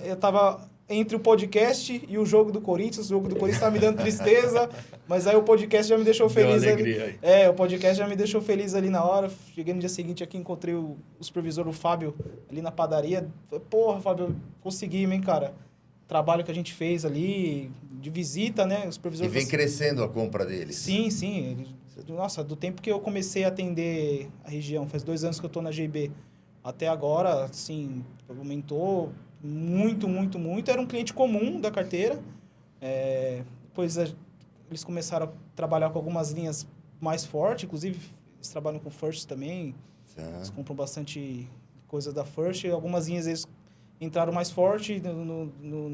Eu tava entre o podcast e o jogo do Corinthians. O jogo do Corinthians tava me dando tristeza, mas aí o podcast já me deixou feliz. Alegria aí. O podcast já me deixou feliz ali na hora. Cheguei no dia seguinte aqui, encontrei o supervisor, o Fábio, ali na padaria. Falei, porra, Fábio, conseguimos, hein, cara? Trabalho que a gente fez ali, de visita, né? O supervisor E vem crescendo a compra deles. Sim. Nossa, do tempo que eu comecei a atender a região, faz 2 anos que eu estou na GB, até agora, assim, aumentou muito. Era um cliente comum da carteira. Depois eles começaram a trabalhar com algumas linhas mais fortes, inclusive eles trabalham com First também. Eles compram bastante coisa da First. Algumas linhas eles entraram mais forte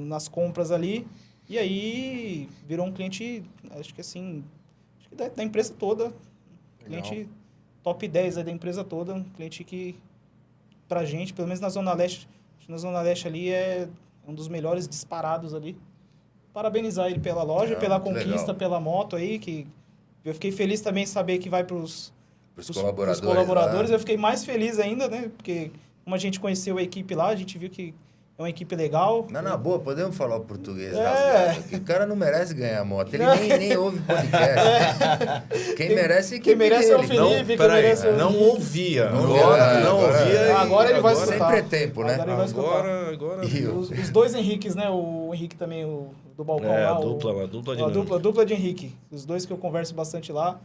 nas compras ali. E aí virou um cliente, acho que assim... da empresa toda, cliente top 10 da empresa toda, um cliente que, pra gente, pelo menos na Zona Leste ali é um dos melhores disparados ali. Parabenizar ele pela loja, pela conquista, legal. Pela moto aí, que eu fiquei feliz também de saber que vai pros colaboradores. Eu fiquei mais feliz ainda, né, porque como a gente conheceu a equipe lá, a gente viu que é uma equipe legal. Mas na boa, podemos falar o português rasgado, que o cara não merece ganhar moto. Ele nem ouve podcast. Quem merece é quem merece é o Felipe. Não ouvia. Agora ele vai escutar. Sempre é tempo, né? Agora os 2 Henriques, né? O Henrique também, do balcão lá. A dupla de Henrique. Os 2 que eu converso bastante lá.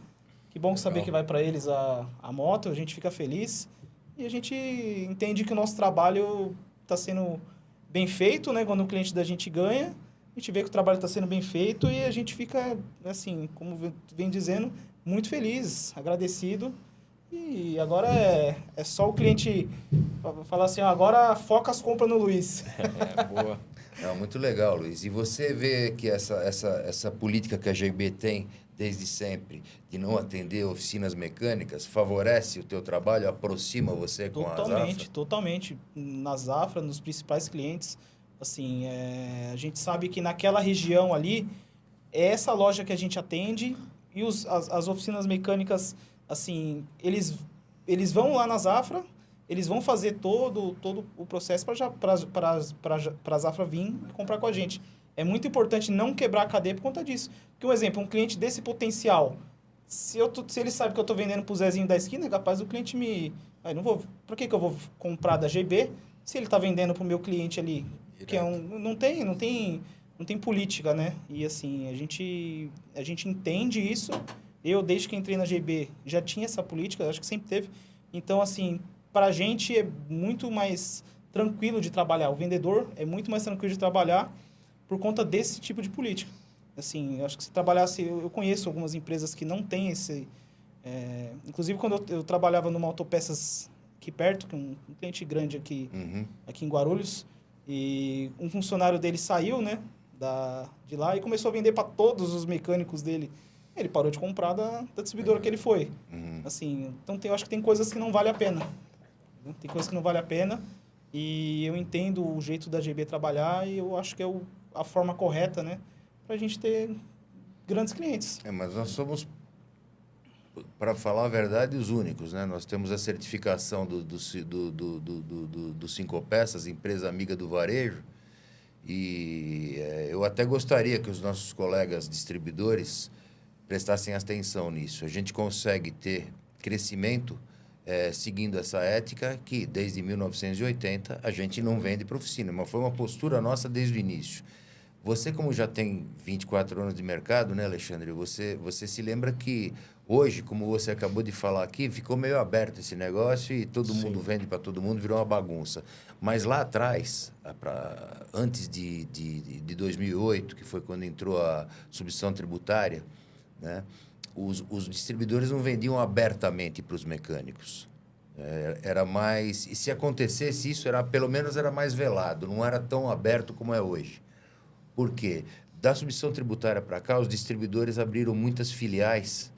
Que bom saber que vai para eles a moto. A gente fica feliz. E a gente entende que o nosso trabalho está sendo bem feito, né? Quando o cliente da gente ganha, a gente vê que o trabalho está sendo bem feito e a gente fica, assim, como vem dizendo, muito feliz, agradecido. E agora é só o cliente falar assim, agora foca as compras no Luiz. Boa. Não, muito legal, Luiz. E você vê que essa política que a GB tem desde sempre, de não atender oficinas mecânicas, favorece o teu trabalho, aproxima você com a Zafra? Totalmente. Na Zafra, nos principais clientes, assim, a gente sabe que naquela região ali, é essa loja que a gente atende e as oficinas mecânicas, assim, eles vão lá na Zafra, eles vão fazer todo o processo para a Zafra vir e comprar com a gente. É muito importante não quebrar a cadeia por conta disso. Porque, um exemplo, um cliente desse potencial, se ele sabe que eu estou vendendo para o Zezinho da esquina, é capaz do cliente me... Por que eu vou comprar da GB se ele está vendendo para o meu cliente ali? Que não tem política, né? E, assim, a gente entende isso. Eu, desde que entrei na GB, já tinha essa política, acho que sempre teve. Então, assim, para a gente é muito mais tranquilo de trabalhar. O vendedor é muito mais tranquilo de trabalhar por conta desse tipo de política. Assim, eu acho que se trabalhasse... Eu conheço algumas empresas que não têm esse... inclusive, quando eu trabalhava numa autopeças aqui perto, que um cliente grande aqui em Guarulhos, e um funcionário dele saiu, né, de lá e começou a vender para todos os mecânicos dele. Ele parou de comprar da distribuidora que ele foi. Assim, então eu acho que tem coisas que não vale a pena. Tem coisas que não vale a pena. E eu entendo o jeito da GB trabalhar e eu acho que é a forma correta, né? Para a gente ter grandes clientes. Mas nós somos, para falar a verdade, os únicos, né? Nós temos a certificação do 5 Peças, empresa amiga do varejo, e eu até gostaria que os nossos colegas distribuidores prestassem atenção nisso. A gente consegue ter crescimento seguindo essa ética que, desde 1980, a gente não vende para oficina, mas foi uma postura nossa desde o início. Você, como já tem 24 anos de mercado, né, Alexandre? Você se lembra que hoje, como você acabou de falar aqui, ficou meio aberto esse negócio e todo mundo vende para todo mundo, virou uma bagunça. Mas lá atrás, antes de 2008, que foi quando entrou a substituição tributária, né, os distribuidores não vendiam abertamente para os mecânicos. Era mais... E se acontecesse isso, pelo menos era mais velado, não era tão aberto como é hoje. Por quê? Da substituição tributária para cá, os distribuidores abriram muitas filiais,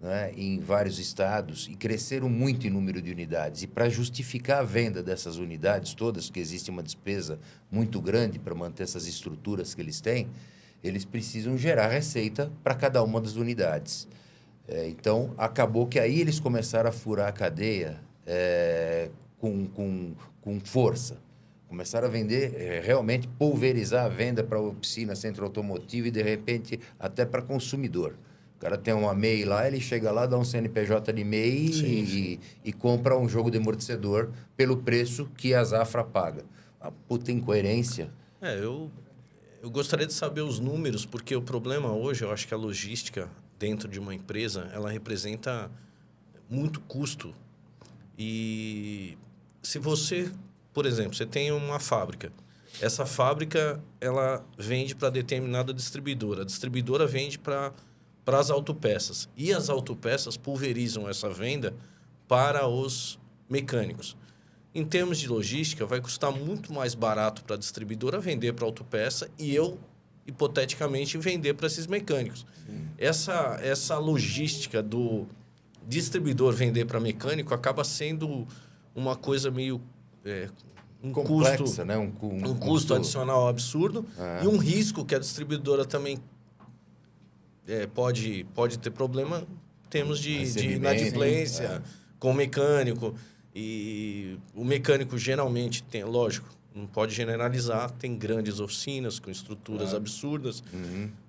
né, em vários estados e cresceram muito em número de unidades. E para justificar a venda dessas unidades todas, que existe uma despesa muito grande para manter essas estruturas que eles têm, eles precisam gerar receita para cada uma das unidades. Então, acabou que aí eles começaram a furar a cadeia com força. Começaram a vender, realmente pulverizar a venda para oficina, centro automotivo e, de repente, até para consumidor. O cara tem uma MEI lá, ele chega lá, dá um CNPJ de MEI e compra um jogo de amortecedor pelo preço que a Zafra paga. Uma puta incoerência. Eu gostaria de saber os números, porque o problema hoje, eu acho que a logística dentro de uma empresa, ela representa muito custo. E se você... Por exemplo, você tem uma fábrica. Essa fábrica, ela vende para determinada distribuidora. A distribuidora vende para as autopeças. E as autopeças pulverizam essa venda para os mecânicos. Em termos de logística, vai custar muito mais barato para a distribuidora vender para a autopeça e eu, hipoteticamente, vender para esses mecânicos. Essa logística do distribuidor vender para mecânico acaba sendo uma coisa meio... complexa, custo, né? um custo adicional absurdo e um risco que a distribuidora também pode ter problema em termos de inadimplência com o mecânico. E o mecânico geralmente tem, lógico, não pode generalizar, tem grandes oficinas com estruturas absurdas.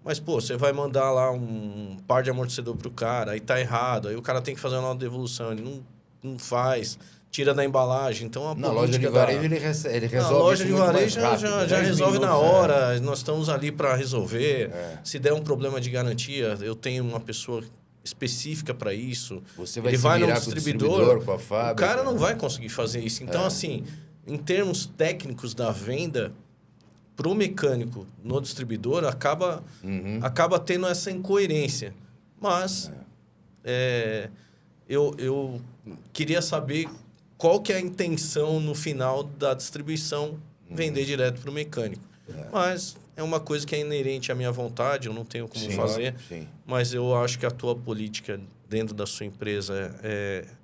Mas, pô, você vai mandar lá um par de amortecedor pro cara, aí tá errado, aí o cara tem que fazer uma nova devolução, ele não faz... Tira da embalagem. Então, a na loja de varejo, ele resolve. Na loja de varejo já resolve na hora. Nós estamos ali para resolver. Se der um problema de garantia, eu tenho uma pessoa específica para isso. Você vai ele se vai no virar distribuidor, com a fábrica. o cara não vai conseguir fazer isso. Então, assim, em termos técnicos da venda, para o mecânico no distribuidor, acaba tendo essa incoerência. Mas eu queria saber... Qual que é a intenção no final da distribuição? Vender direto para o mecânico. Mas é uma coisa que é inerente à minha vontade, eu não tenho como fazer. Mas eu acho que a tua política dentro da sua empresa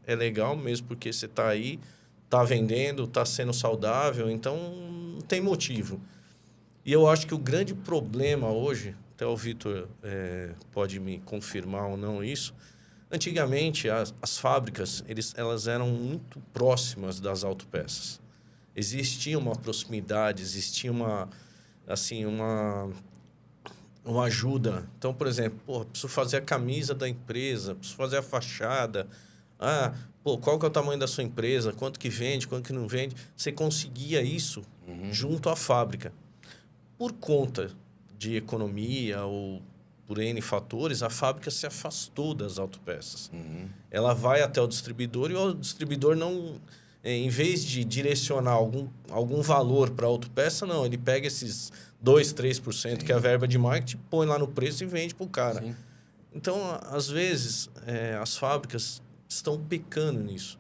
é legal mesmo, porque você está aí, está vendendo, está sendo saudável, então não tem motivo. E eu acho que o grande problema hoje, até o Vitor pode me confirmar ou não isso, antigamente, as fábricas elas eram muito próximas das autopeças. Existia uma proximidade, existia uma ajuda. Então, por exemplo, preciso fazer a camisa da empresa, preciso fazer a fachada. Qual que é o tamanho da sua empresa? Quanto que vende, quanto que não vende? Você conseguia isso junto à fábrica. Por conta de economia ou... por N fatores, a fábrica se afastou das autopeças. Ela vai até o distribuidor e o distribuidor não... em vez de direcionar algum valor para a autopeça, não. Ele pega esses 2%, 3%, que é a verba de marketing, põe lá no preço e vende para o cara. Então, às vezes, as fábricas estão pecando nisso.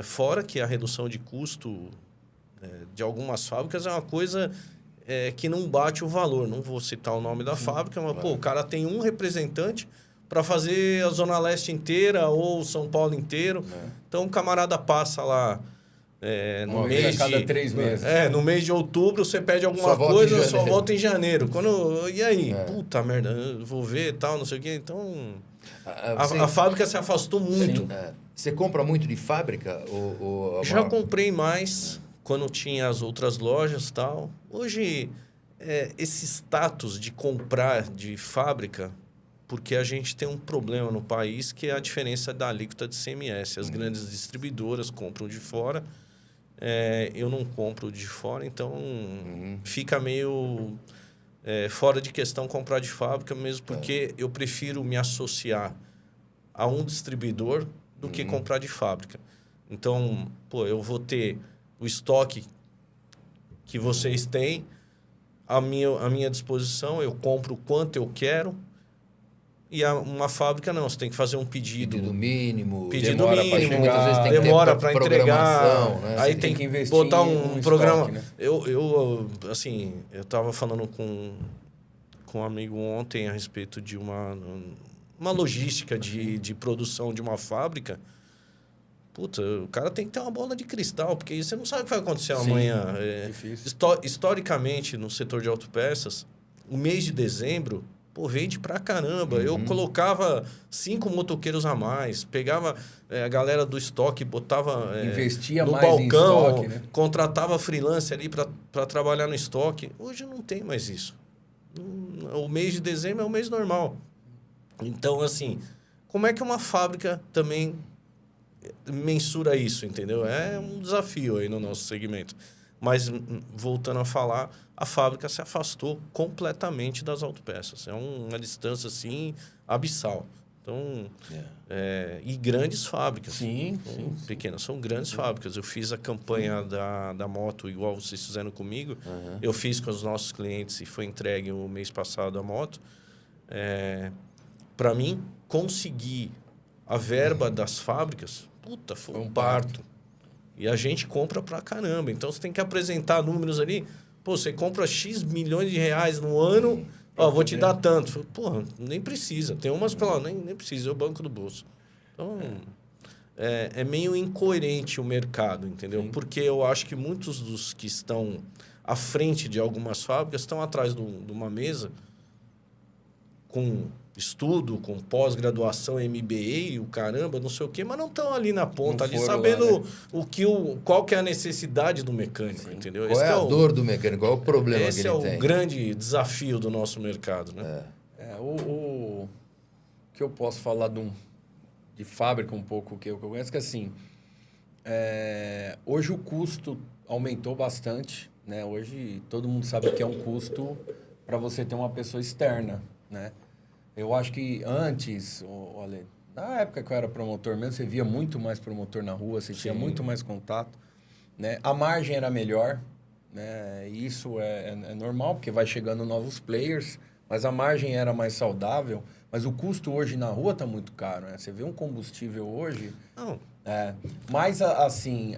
Fora que a redução de custo de algumas fábricas é uma coisa... que não bate o valor. Não vou citar o nome da fábrica, mas o cara tem um representante para fazer a Zona Leste inteira ou São Paulo inteiro. Então, o camarada passa lá no mês de... cada 3 meses. No mês de outubro, você pede alguma coisa, só volta em janeiro. E aí? Puta merda, eu vou ver e tal, não sei o quê. Então, a fábrica se afastou muito. Você compra muito de fábrica? Já comprei mais... quando tinha as outras lojas e tal. Hoje, esse status de comprar de fábrica porque a gente tem um problema no país que é a diferença da alíquota de CMS. As grandes distribuidoras compram de fora, eu não compro de fora, então fica meio fora de questão comprar de fábrica, mesmo porque eu prefiro me associar a um distribuidor do que comprar de fábrica. Então, eu vou ter o estoque que vocês têm à minha disposição, eu compro o quanto eu quero, e uma fábrica não, você tem que fazer um pedido mínimo, demora muitas vezes tem que demora ter para entregar, né? aí Você tem que investir botar em um programa. estoque, né? Eu estava falando com um amigo ontem a respeito de uma logística de produção de uma fábrica. Puta, o cara tem que ter uma bola de cristal, porque você não sabe o que vai acontecer amanhã. Difícil. Historicamente, no setor de autopeças, o mês de dezembro, vende pra caramba. Eu colocava 5 motoqueiros a mais, pegava a galera do estoque, botava Investia no mais balcão, em estoque, né? contratava freelance ali para trabalhar no estoque. Hoje não tem mais isso. O mês de dezembro é o mês normal. Então, assim, como é que uma fábrica também mensura isso, entendeu? É um desafio aí no nosso segmento. Mas, voltando a falar, a fábrica se afastou completamente das autopeças. É uma distância, assim, abissal. Então, e grandes fábricas. Sim. Pequenas, são grandes fábricas. Eu fiz a campanha da moto, igual vocês fizeram comigo. Eu fiz com os nossos clientes e foi entregue o mês passado a moto. Para mim, conseguir a verba das fábricas, foi um parto. E a gente compra pra caramba. Então, você tem que apresentar números ali. Você compra X milhões de reais no ano, vou te dar tanto. Nem precisa. Tem umas que falam, nem precisa, é o banco do bolso. Então, é meio incoerente o mercado, entendeu? Sim. Porque eu acho que muitos dos que estão à frente de algumas fábricas estão atrás de uma mesa com estudo, com pós-graduação, MBA e o caramba, não sei o quê, mas não estão ali na ponta, ali sabendo lá, né? Qual que é a necessidade do mecânico, Sim. entendeu? Qual é a dor do mecânico, qual é o problema que ele tem. Esse é o grande desafio do nosso mercado, né? O que eu posso falar de fábrica um pouco, que eu conheço, que assim, hoje o custo aumentou bastante, né? Hoje todo mundo sabe que é um custo para você ter uma pessoa externa, né? Eu acho que antes, olha, na época que eu era promotor mesmo, você via muito mais promotor na rua, você tinha muito mais contato, né? A margem era melhor, né? Isso é normal, porque vai chegando novos players, mas a margem era mais saudável. Mas o custo hoje na rua está muito caro, né? Você vê um combustível hoje... Não. Mas, assim,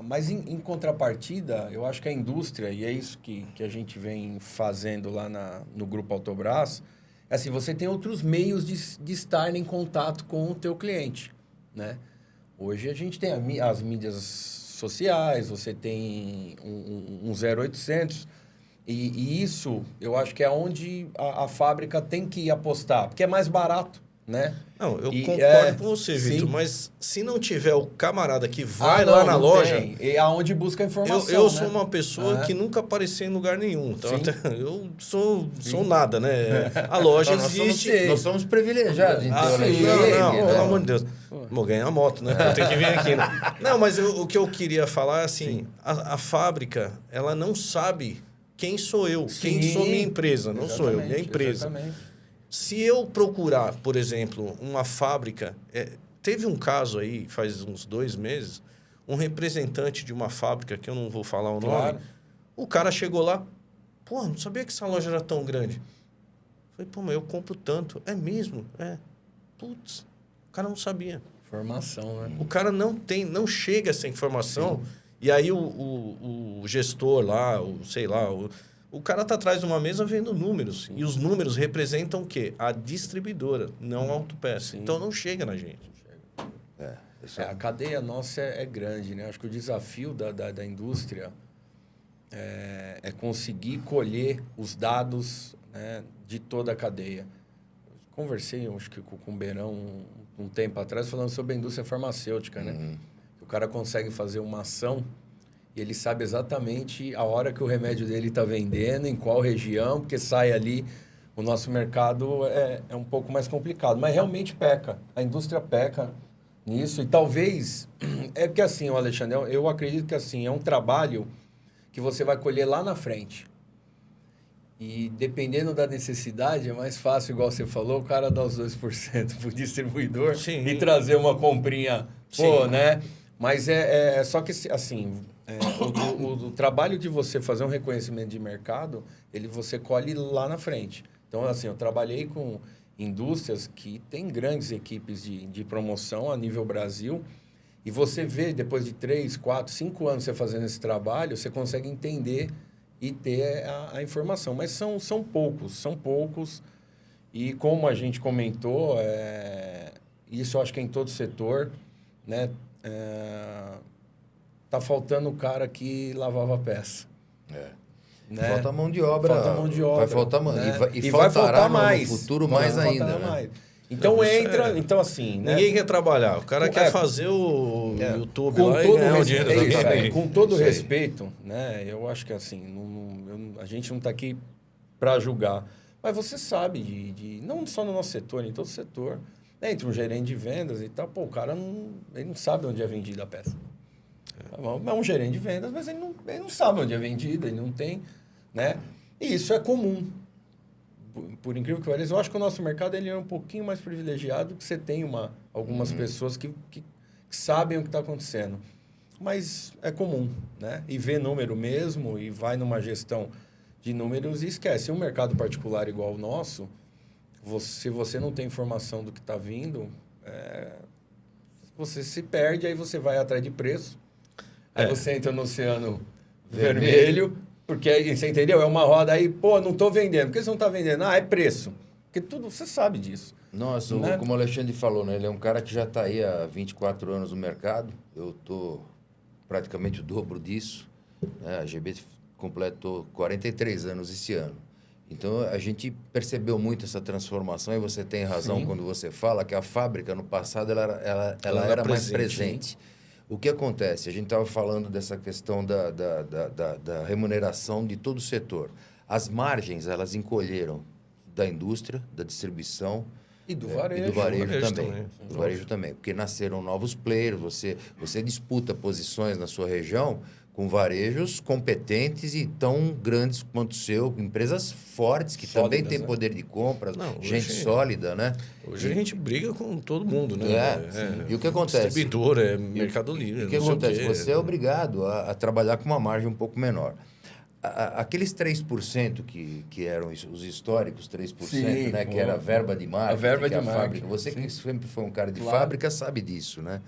mas em contrapartida, eu acho que a indústria, e é isso que a gente vem fazendo lá no Grupo Autobrás, assim, você tem outros meios de estar em contato com o teu cliente, né? Hoje a gente tem as mídias sociais, você tem um 0800, e isso eu acho que é onde a fábrica tem que apostar, porque é mais barato, né? Não, eu concordo com você, Vitor, mas se não tiver o camarada que vai lá na loja... Tem. É aonde busca a informação, Eu sou uma pessoa que nunca apareci em lugar nenhum. Então, eu sou nada, né? A loja existe... Nós somos privilegiados, então. Não, pelo amor de Deus. Vou ganhar a moto, né? Eu tenho que vir aqui, né? Não, mas o que eu queria falar é assim, a fábrica, ela não sabe quem sou eu, quem sou minha empresa. Não sou eu, minha empresa. Exatamente. Se eu procurar, por exemplo, uma fábrica... teve um caso aí, faz uns 2 meses, um representante de uma fábrica, que eu não vou falar o nome, o cara chegou lá, não sabia que essa loja era tão grande. Falei, mas eu compro tanto. É mesmo? Putz, o cara não sabia. Informação, né? O cara não chega essa informação. Sim. E aí o gestor lá, o cara está atrás de uma mesa vendo números. Sim. E os números representam o quê? A distribuidora, não a autopeça. Sim. Então, não chega na gente. A cadeia nossa é grande, né? Acho que o desafio da indústria é conseguir colher os dados, né, de toda a cadeia. Conversei, acho que com o Beirão um tempo atrás, falando sobre a indústria farmacêutica, né? O cara consegue fazer uma ação e ele sabe exatamente a hora que o remédio dele está vendendo, em qual região, porque sai ali o nosso mercado é um pouco mais complicado. Mas realmente peca. A indústria peca nisso. E talvez... É porque assim, Alexandre, eu acredito que assim, é um trabalho que você vai colher lá na frente. E dependendo da necessidade, é mais fácil, igual você falou, o cara dar os 2% pro distribuidor Sim. e trazer uma comprinha, pô, Sim. né? Mas só que, assim, o trabalho de você fazer um reconhecimento de mercado, você colhe lá na frente. Então, assim, eu trabalhei com indústrias que têm grandes equipes de promoção a nível Brasil, e você vê, depois de 3, 4, 5 anos você fazendo esse trabalho, você consegue entender e ter a informação. Mas são poucos. E como a gente comentou, isso eu acho que é em todo setor, né? Tá faltando o cara que lavava a peça. Né? Falta mão de obra. Falta mão de obra. Vai faltar né? e vai faltará faltar mais. no futuro Vai mais faltar ainda. Né? mais. Então Não, isso entra... Então assim... Né? Ninguém quer trabalhar. O cara quer fazer o YouTube lá e ganhar o dinheiro dele. Com todo respeito, né? Eu acho que assim, a gente não está aqui para julgar. Mas você sabe não só no nosso setor, em todo setor, né? Entre um gerente de vendas e tal, pô, o cara ele não sabe onde é vendida a peça. É um gerente de vendas, mas ele não sabe onde é vendida, ele não tem, né? E isso é comum. Por incrível que pareça, eu acho que o nosso mercado ele é um pouquinho mais privilegiado, que você tem algumas pessoas que sabem o que está acontecendo. Mas é comum, né? E vê número mesmo, e vai numa gestão de números e esquece. Um mercado particular igual o nosso, se você não tem informação do que está vindo, você se perde, aí você vai atrás de preço, aí você entra no oceano vermelho. Porque aí, você entendeu? É uma roda aí, pô, não estou vendendo. Por que você não está vendendo? É preço. Porque tudo, você sabe disso. Nossa, né? como o Alexandre falou, né? Ele é um cara que já está aí há 24 anos no mercado. Eu estou praticamente o dobro disso. Né? A GB completou 43 anos esse ano. Então, a gente percebeu muito essa transformação, e você tem razão quando você fala que a fábrica, no passado, ela era mais presente. O que acontece? A gente estava falando dessa questão da remuneração de todo o setor. As margens, elas encolheram da indústria, da distribuição e do varejo. E do varejo também. também. Do varejo também. Porque nasceram novos players, você disputa posições na sua região com varejos competentes e tão grandes quanto o seu, empresas fortes, que Sólidas, também têm né? poder de compras, gente hoje- sólida, né? Hoje a gente briga com todo mundo, né? E o que acontece? Distribuidor, Mercado Livre, O que não sei acontece? quê. Você é obrigado a trabalhar com uma margem um pouco menor. Aqueles 3% que eram os históricos 3%, Sim, né? Que era a verba de marketing, A verba que de a marketing, fábrica. Você que sempre foi um cara de Claro. fábrica sabe disso, né?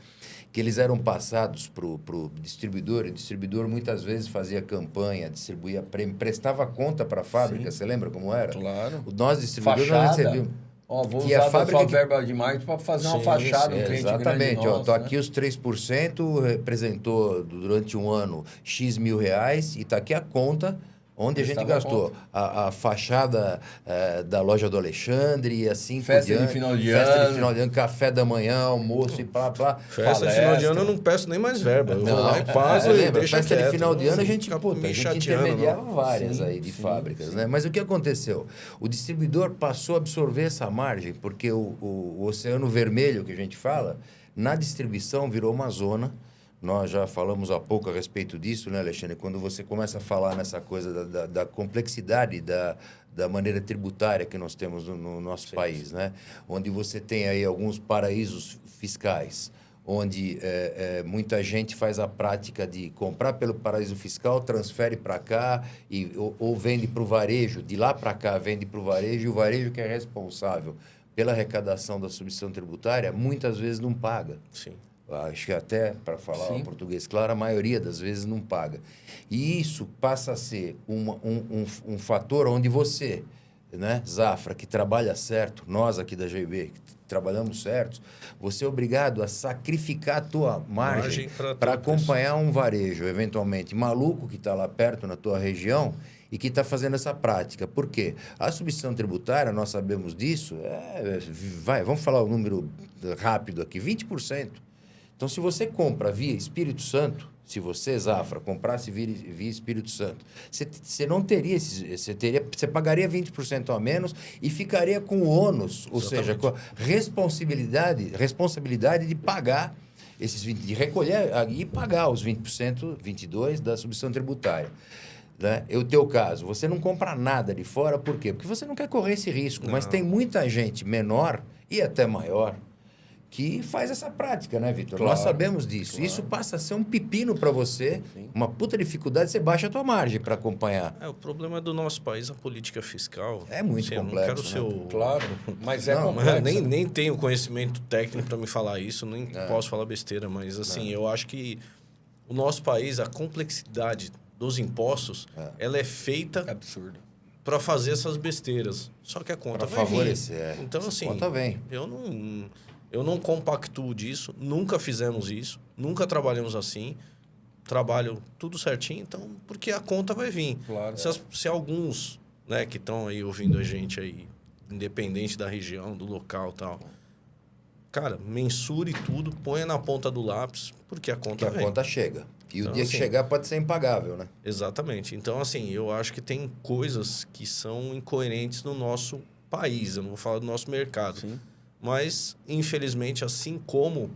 Que eles eram passados pro distribuidor, e o distribuidor muitas vezes fazia campanha, distribuía prêmio, prestava conta para a fábrica. Você lembra como era? Claro. Nós, distribuidores, nós Fachada. recebíamos... Ó, vou Que usar a fábrica a sua que- verba de marketing para fazer uma Sim, fachada, sim, um cliente Exatamente, grande ó, nosso, tô né? aqui os 3%, representou durante um ano X mil reais, e tá aqui a conta onde a gente Prestava gastou. A fachada da loja do Alexandre e assim Festa por diante. de final de Festa ano. de final de ano, café da manhã, almoço e blá. Festa de final de ano eu não peço nem mais verba. Eu vou lá e pago e lembra? deixa Festa de quieto. final de ano a Não gente, fica puta, a me gente chateando, intermediava não. várias Sim, aí de sim, fábricas, sim. né? Mas o que aconteceu? O distribuidor passou a absorver essa margem, porque o oceano vermelho que a gente fala, na distribuição virou uma zona. Nós já falamos há pouco a respeito disso, né, Alexandre? Quando você começa a falar nessa coisa da complexidade da maneira tributária que nós temos no nosso país, né? Onde você tem aí alguns paraísos fiscais, onde muita gente faz a prática de comprar pelo paraíso fiscal, transfere para cá ou vende para o varejo, de lá para cá vende para o varejo, e o varejo que é responsável pela arrecadação da submissão tributária, muitas vezes não paga. Sim. Acho que até, para falar Sim. o português claro, a maioria das vezes não paga. E isso passa a ser um fator onde você, né, Zafra, que trabalha certo, nós aqui da GB, que trabalhamos certos, você é obrigado a sacrificar a tua margem para acompanhar um varejo, eventualmente, maluco que está lá perto na tua região e que está fazendo essa prática. Por quê? A submissão tributária, nós sabemos disso, vamos falar o número rápido aqui, 20%. Então, se você compra via Espírito Santo, se você, Zafra, comprasse via Espírito Santo, você não teria você pagaria 20% a menos e ficaria com o ônus, ou seja, com a responsabilidade de pagar esses 20%, de recolher e pagar os 20%, 22% da subvenção tributária. Né? E o teu caso, você não compra nada de fora, por quê? Porque você não quer correr esse risco, mas tem muita gente menor e até maior que faz essa prática, né, Vitor? Claro, Nós sabemos disso. claro. Isso passa a ser um pepino para você, uma puta dificuldade, você baixa a tua margem para acompanhar. O problema do nosso país, a política fiscal. É muito assim, complexo, Eu não quero ser né? o... Claro, mas é Não, complexo. Nem tenho conhecimento técnico para me falar isso, nem posso falar besteira, mas assim, eu acho que o nosso país, a complexidade dos impostos, ela é feita Absurdo. para fazer essas besteiras. Só que a conta Para vai favorecer. vir. Então, assim, conta vem. eu não compactuo disso, nunca fizemos isso, nunca trabalhamos assim. Trabalho tudo certinho, então, porque a conta vai vir. Claro. Se alguns, né, que estão aí ouvindo a gente aí, independente da região, do local e tal, cara, mensure tudo, ponha na ponta do lápis, porque a conta Porque a vem. conta chega. E Então, o dia que assim, chegar pode ser impagável, né? Exatamente. Então, assim, eu acho que tem coisas que são incoerentes no nosso país. Eu não vou falar do nosso mercado. Sim. Mas, infelizmente, assim como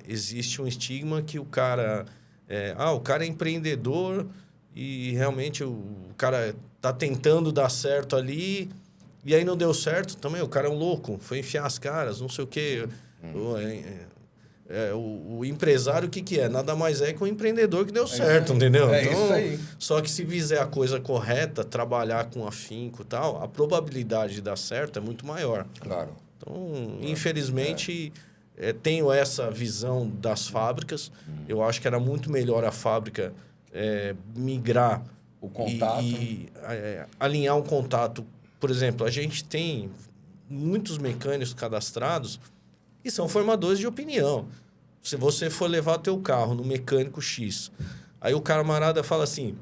existe um estigma que o cara... o cara é empreendedor e realmente o cara tá tentando dar certo ali e aí não deu certo. Também o cara é um louco, foi enfiar as caras, não sei o quê. O empresário, o que é? Nada mais é que um empreendedor que deu certo, entendeu? É isso aí. Só que se fizer a coisa correta, trabalhar com afinco e tal, a probabilidade de dar certo é muito maior. Claro. Então, infelizmente, tenho essa visão das fábricas. Eu acho que era muito melhor a fábrica migrar O contato. e alinhar um contato. Por exemplo, a gente tem muitos mecânicos cadastrados que são formadores de opinião. Se você for levar teu carro no mecânico X, aí o camarada fala assim,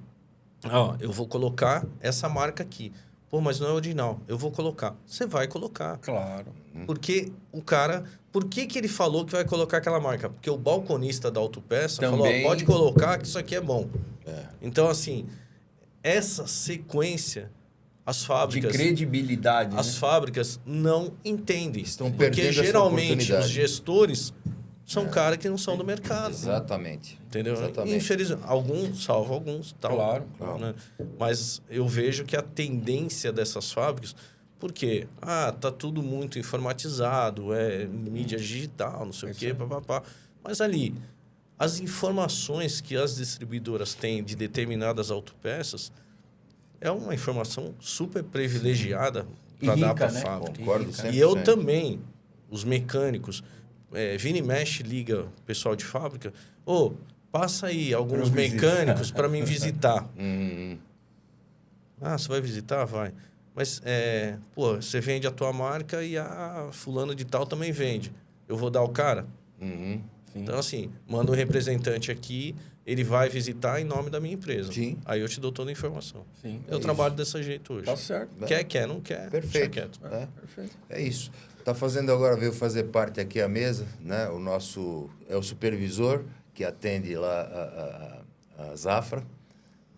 eu vou colocar essa marca aqui. Pô, mas não é original. Eu vou colocar. Você vai colocar. Claro. Porque o cara... Por que ele falou que vai colocar aquela marca? Porque o balconista da autopeça falou, pode colocar que isso aqui é bom. Então, assim, essa sequência, as fábricas... De credibilidade, As fábricas não entendem. Estão Porque perdendo essa geralmente oportunidade. os gestores são caras que não são do mercado. Exatamente. Entendeu? Exatamente. Infelizmente, salvo alguns, tal. Claro, Né? Mas eu vejo que a tendência dessas fábricas... Porque, tá tudo muito informatizado, mídia digital, não sei o quê, papapá. Mas ali, as informações que as distribuidoras têm de determinadas autopeças é uma informação super privilegiada para dar para a fábrica. Concordo 100%. E eu também, os mecânicos, vira e mexe, liga o pessoal de fábrica, passa aí alguns mecânicos para me visitar. Você vai visitar? Vai. Mas, você vende a tua marca e a fulana de tal também vende. Eu vou dar o cara? Então, assim, manda um representante aqui, ele vai visitar em nome da minha empresa. Sim. Aí eu te dou toda a informação. Sim. Eu trabalho desse jeito hoje. Tá certo. Quer, não quer. Perfeito. Deixa quieto. Perfeito. É isso. Tá fazendo agora, veio fazer parte aqui a mesa, né? O nosso é o supervisor que atende lá a Zafra,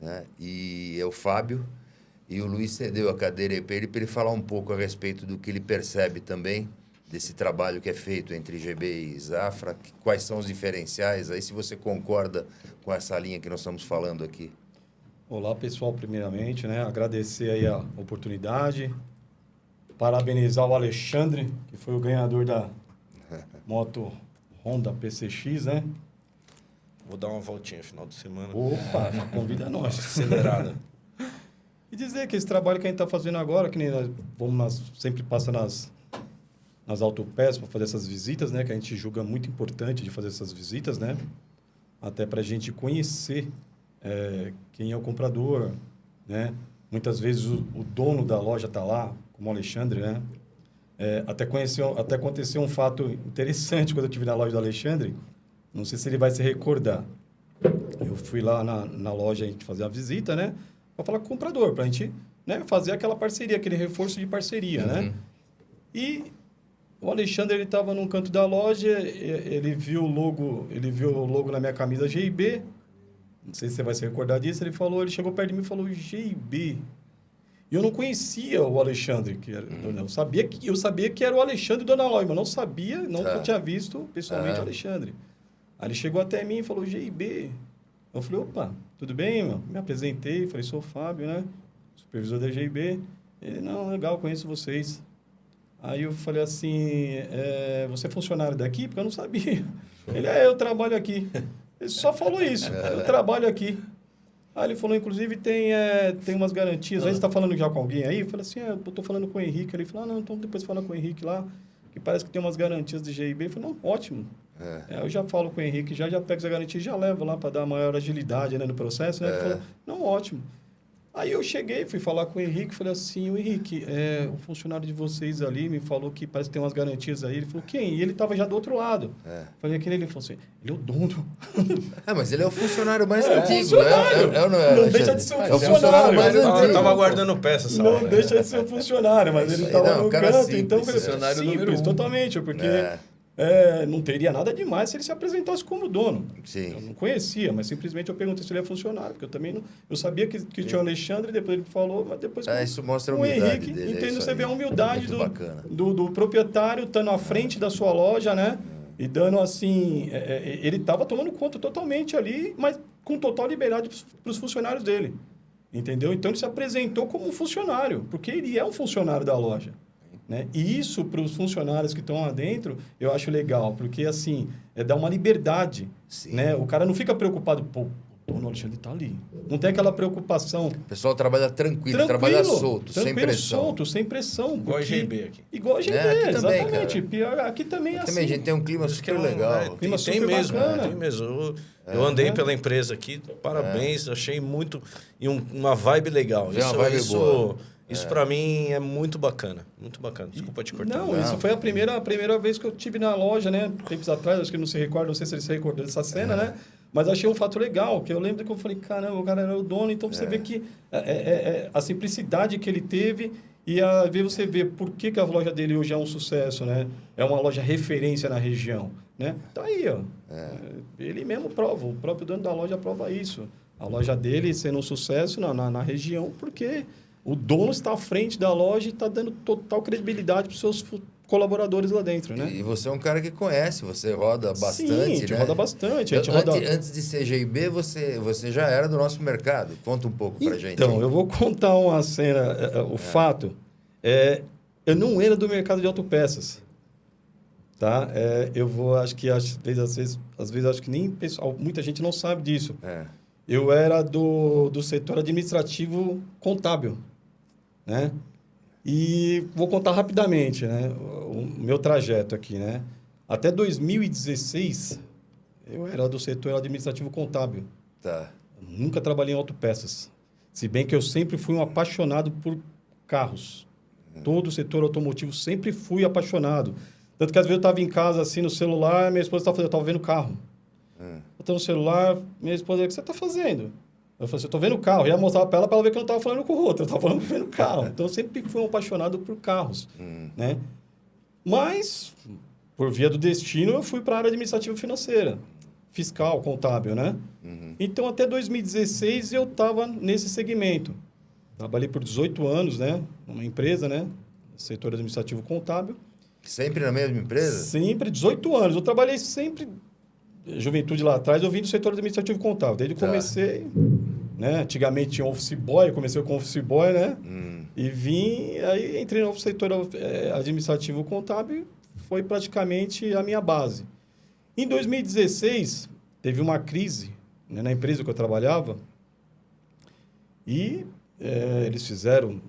né? E é o Fábio. E o Luiz cedeu a cadeira aí para ele falar um pouco a respeito do que ele percebe também desse trabalho que é feito entre GB e Zafra, quais são os diferenciais, aí se você concorda com essa linha que nós estamos falando aqui. Olá, pessoal, primeiramente, né? Agradecer aí a oportunidade, parabenizar o Alexandre, que foi o ganhador da moto Honda PCX, né? Vou dar uma voltinha no final de semana. Opa, já convida nós. Acelerada. E dizer que esse trabalho que a gente está fazendo agora, que nem nós sempre passa nas autopeças para fazer essas visitas, né? Que a gente julga muito importante de fazer essas visitas, né? Até para a gente conhecer quem é o comprador, né? Muitas vezes o dono da loja está lá, como o Alexandre, né? Até aconteceu um fato interessante quando eu estive na loja do Alexandre. Não sei se ele vai se recordar. Eu fui lá na loja a gente fazer a visita, né? Para falar com o comprador, para a gente, né, fazer aquela parceria, aquele reforço de parceria, né? E O Alexandre, ele estava num canto da loja, ele viu o logo na minha camisa GIB. Não sei se você vai se recordar disso. Ele chegou perto de mim e falou GIB. E eu não conhecia o Alexandre, que era, eu sabia que era o Alexandre do Analói, mas não sabia, não tinha visto pessoalmente o Alexandre. Aí ele chegou até mim e falou GIB. Eu falei, opa, tudo bem, meu? Me apresentei, falei, sou o Fábio, né? Supervisor da GIB. Ele, não, legal, conheço vocês. Aí eu falei assim, você é funcionário daqui? Porque eu não sabia. Ele, eu trabalho aqui. Ele só falou isso, eu trabalho aqui. Aí ele falou, inclusive, tem umas garantias. Aí você está falando já com alguém aí? Eu falei assim, eu estou falando com o Henrique. Ele falou, não, então depois fala com o Henrique lá, que parece que tem umas garantias de GIB. Eu falei, não, ótimo. Eu já falo com o Henrique, já pego essa garantia e já levo lá para dar maior agilidade, né, no processo. Né? Ele falou, não, ótimo. Aí eu cheguei, fui falar com o Henrique, falei assim, o Henrique, o funcionário de vocês ali me falou que parece que tem umas garantias aí. Ele falou, quem? E ele estava já do outro lado. Falei, aquele, ele falou assim, ele é o dono. Mas ele é o funcionário mais antigo. Funcionário. Não deixa de ser um funcionário. Mais antigo. Eu tava guardando peça essa hora. Não deixa de ser um funcionário, mas ele estava no canto. Simples, então, funcionário simples, totalmente, porque... não teria nada demais se ele se apresentasse como dono. Sim. Eu não conhecia, mas simplesmente eu perguntei se ele é funcionário, porque eu também não... Eu sabia que tinha o Alexandre, depois ele falou, mas depois... Isso mostra a o humildade Henrique, dele. entende? Você vê a humildade do proprietário estando à frente da sua loja, né? E dando assim... ele estava tomando conta totalmente ali, mas com total liberdade para os funcionários dele. Entendeu? Então ele se apresentou como um funcionário, porque ele é um funcionário da loja. Né? E isso, para os funcionários que estão lá dentro, eu acho legal, porque assim, dá uma liberdade. Né? O cara não fica preocupado, pô, o dono Alexandre está ali. Não tem aquela preocupação. O pessoal trabalha tranquilo, trabalha solto, sem pressão. Solto, sem pressão. Igual a GIB aqui. Igual a GIB, exatamente. Aqui também é assim. Também a gente tem um clima super legal. Clima tem super mesmo, bacana. tem mesmo. Eu andei pela empresa aqui, parabéns, achei muito... E uma vibe legal. Isso para mim é muito bacana. Muito bacana. Desculpa te cortar. Não, isso foi a primeira vez que eu tive na loja, né? Tempos atrás, acho que não se recorda, não sei se ele se recordou dessa cena, né? Mas achei um fato legal, que eu lembro que eu falei, caramba, o cara era o dono, então você vê que a simplicidade que ele teve e às vezes você vê por que a loja dele hoje é um sucesso, né? É uma loja referência na região, né? Tá aí, ó. Ele mesmo prova, o próprio dono da loja prova isso. A loja dele sendo um sucesso na região, porque... O dono está à frente da loja e está dando total credibilidade para os seus colaboradores lá dentro, né? E você é um cara que conhece, você roda bastante, Sim, a gente roda bastante. Antes de ser GIB, você já era do nosso mercado. Conta um pouco para gente. Então, eu vou contar uma cena. O fato eu não era do mercado de autopeças. Tá? Às vezes acho que nem pessoal, muita gente não sabe disso. Eu era do setor administrativo contábil. Né? E vou contar rapidamente, né? O meu trajeto aqui, né? Até 2016, eu era do setor administrativo contábil. Tá. Nunca trabalhei em autopeças. Se bem que eu sempre fui um apaixonado por carros. Todo o setor automotivo sempre fui apaixonado. Tanto que às vezes eu estava em casa assim no celular, minha esposa estava vendo carro. Eu estou no celular, minha esposa, o que você está fazendo? Eu falei assim, eu estou vendo o carro. Eu ia mostrar para ela ver que eu não estava falando com o outro. Eu estava falando vendo o carro. Então, eu sempre fui um apaixonado por carros. Né? Mas, por via do destino, eu fui para a área administrativa financeira. Fiscal, contábil, né? Então, até 2016, eu estava nesse segmento. Trabalhei por 18 anos, né? Numa empresa, né? Setor administrativo contábil. Sempre na mesma empresa? Sempre, 18 anos. Eu trabalhei sempre... Juventude lá atrás, eu vim do setor administrativo contábil. Desde que comecei, né? Antigamente tinha office boy, eu comecei com office boy, né? E aí entrei no setor administrativo contábil, foi praticamente a minha base. Em 2016, teve uma crise, né, na empresa que eu trabalhava e eles fizeram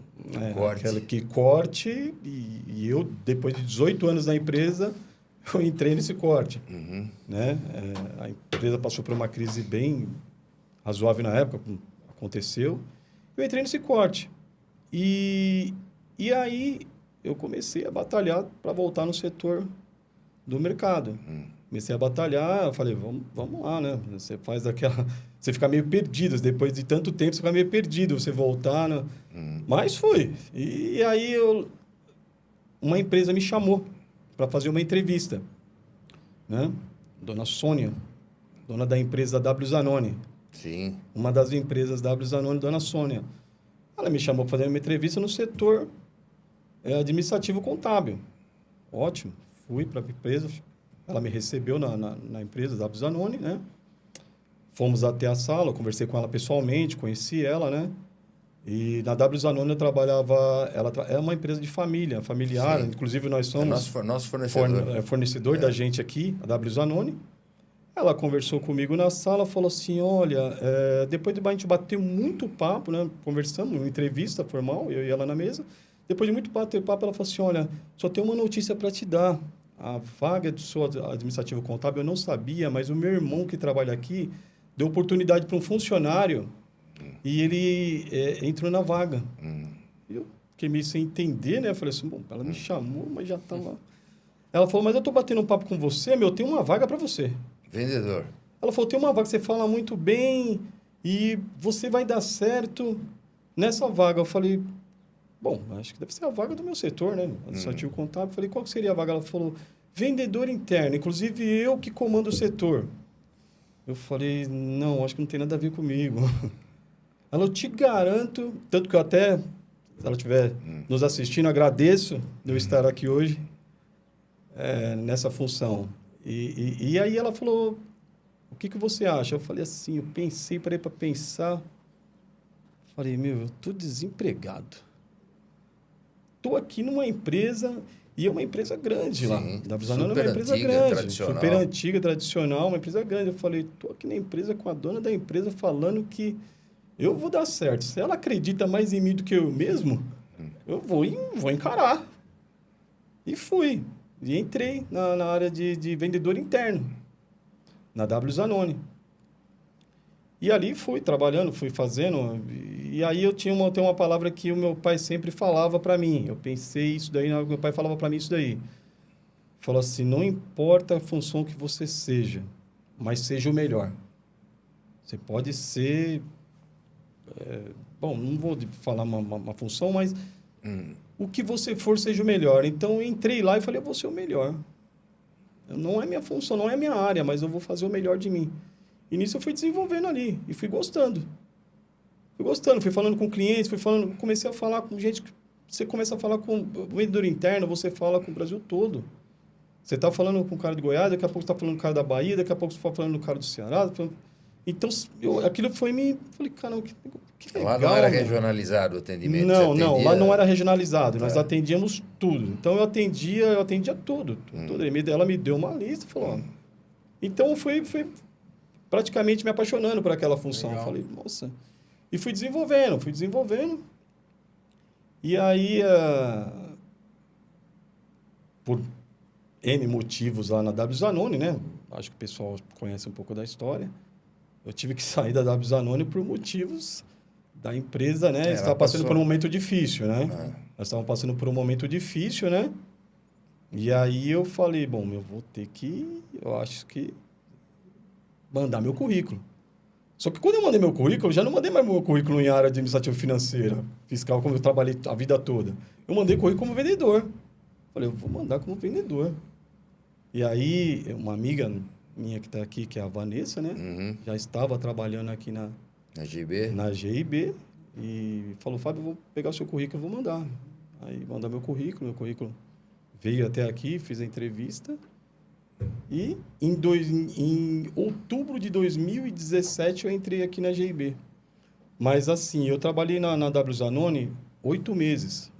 aquele corte e eu, depois de 18 anos na empresa, eu entrei nesse corte. Né? A empresa passou por uma crise bem razoável na época, aconteceu. Eu entrei nesse corte. E aí eu comecei a batalhar para voltar no setor do mercado. Comecei a batalhar, eu falei, vamos lá, né? Você faz aquela... Você fica meio perdido, depois de tanto tempo você fica meio perdido, você voltar... Né? Mas foi. E aí uma empresa me chamou para fazer uma entrevista, né? Dona Sônia, dona da empresa W Zanoni. Sim. Uma das empresas W Zanoni, dona Sônia. Ela me chamou para fazer uma entrevista no setor administrativo contábil. Ótimo. Fui para a empresa, ela me recebeu na empresa W Zanoni, né? Fomos até a sala, eu conversei com ela pessoalmente, conheci ela, né? E na W Zanoni eu trabalhava... é uma empresa de família, familiar. Sim. Inclusive, nós somos... Nosso fornecedor. fornecedor da gente aqui, a W Zanoni. Ela conversou comigo na sala, falou assim, olha, depois de a gente bater muito papo, né? Conversamos, uma entrevista formal, eu e ela na mesa. Depois de muito bater papo, ela falou assim, olha, só tenho uma notícia para te dar. A vaga de seu administrativo contábil eu não sabia, mas o meu irmão que trabalha aqui deu oportunidade para um funcionário e ele entrou na vaga. Eu fiquei meio sem entender, né? Eu falei assim, bom, ela me chamou, mas já tá lá. Ela falou, mas eu tô batendo um papo com você, meu, tem uma vaga para você. Vendedor. Ela falou, tem uma vaga que você fala muito bem e você vai dar certo nessa vaga. Eu falei, bom, acho que deve ser a vaga do meu setor, né? Administrativo contábil. Eu falei, qual que seria a vaga? Ela falou, vendedor interno, inclusive eu que comando o setor. Eu falei, não, acho que não tem nada a ver comigo. Ela, eu te garanto, tanto que eu até, se ela estiver nos assistindo, agradeço de eu estar aqui hoje nessa função. E aí ela falou, o que você acha? Eu falei assim, eu pensei, parei para pensar. Falei, meu, eu tô desempregado. Tô aqui numa empresa, e é uma empresa grande. Sim, lá. Da Zanoni é uma empresa antiga, grande. tradicional. Super antiga, tradicional, uma empresa grande. Eu falei, tô aqui na empresa com a dona da empresa falando que eu vou dar certo. Se ela acredita mais em mim do que eu mesmo, eu vou encarar. E fui. E entrei na área de vendedor interno, na W Zanoni. E ali fui trabalhando, fui fazendo. E aí eu tinha uma palavra que o meu pai sempre falava para mim. Eu pensei isso daí, meu pai falava para mim isso daí. Falou assim, não importa a função que você seja, mas seja o melhor. Você pode ser... bom, não vou falar uma função, mas... o que você for, seja o melhor. Então, eu entrei lá e falei, eu vou ser o melhor. Não é minha função, não é minha área, mas eu vou fazer o melhor de mim. E nisso eu fui desenvolvendo ali. E fui gostando. Fui falando com clientes, comecei a falar com gente... Você começa a falar com o vendedor interno, você fala com o Brasil todo. Você está falando com o cara de Goiás, daqui a pouco você está falando com o cara da Bahia, daqui a pouco você está falando com o cara do Ceará. Então, aquilo foi me... Falei, caramba, que legal. Lá não era regionalizado o atendimento? Não, lá não era regionalizado. Nós atendíamos tudo. Então, eu atendia tudo. Ela me deu uma lista e falou... Então, fui praticamente me apaixonando por aquela função. Legal. Falei, nossa... E fui desenvolvendo. E aí, por N motivos lá na W Zanoni, né? Acho que o pessoal conhece um pouco da história. Eu tive que sair da W Zanoni por motivos da empresa, né? Estava passando por um momento difícil, né? Nós estávamos passando por um momento difícil, né? E aí eu falei, bom, eu vou ter que, eu acho que, mandar meu currículo. Só que quando eu mandei meu currículo, eu já não mandei mais meu currículo em área administrativa financeira, fiscal, como eu trabalhei a vida toda. Eu mandei currículo como vendedor. Falei, eu vou mandar como vendedor. E aí, uma amiga minha que está aqui, que é a Vanessa, né? Já estava trabalhando aqui na GIB. Na GIB. E falou, Fábio, eu vou pegar o seu currículo e vou mandar. Aí, mandar meu currículo veio até aqui, fiz a entrevista. E em outubro de 2017 eu entrei aqui na GIB. Mas assim, eu trabalhei na W Zanoni 8 meses.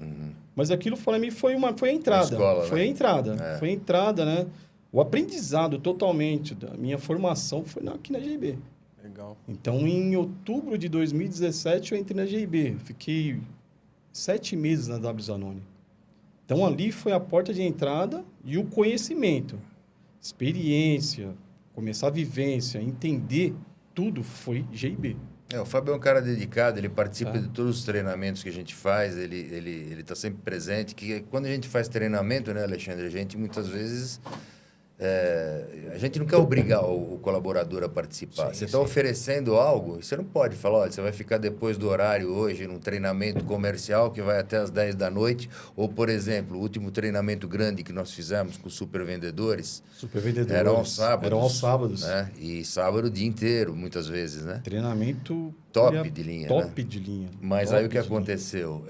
Mas aquilo para mim foi a entrada. Escola, foi né? a entrada. Foi a entrada, né? O aprendizado totalmente da minha formação foi aqui na GIB. Legal. Então, em outubro de 2017 eu entrei na GIB. Fiquei 7 meses na W Zanoni. Então, ali foi a porta de entrada e o conhecimento. Experiência, começar a vivência, entender, tudo foi GIB. O Fábio é um cara dedicado, ele participa de todos os treinamentos que a gente faz, ele está sempre presente. Que quando a gente faz treinamento, né, Alexandre, a gente muitas vezes A gente não quer obrigar o colaborador a participar. Você está oferecendo algo, você não pode falar, olha, você vai ficar depois do horário hoje num treinamento comercial que vai até as 10 da noite. Ou, por exemplo, o último treinamento grande que nós fizemos com supervendedores. Supervendedores. Eram aos sábados. Eram aos sábados. Né? E sábado o dia inteiro, muitas vezes, né? Treinamento... Top de linha, Top né? de linha. Mas Top aí o que de linha. aconteceu?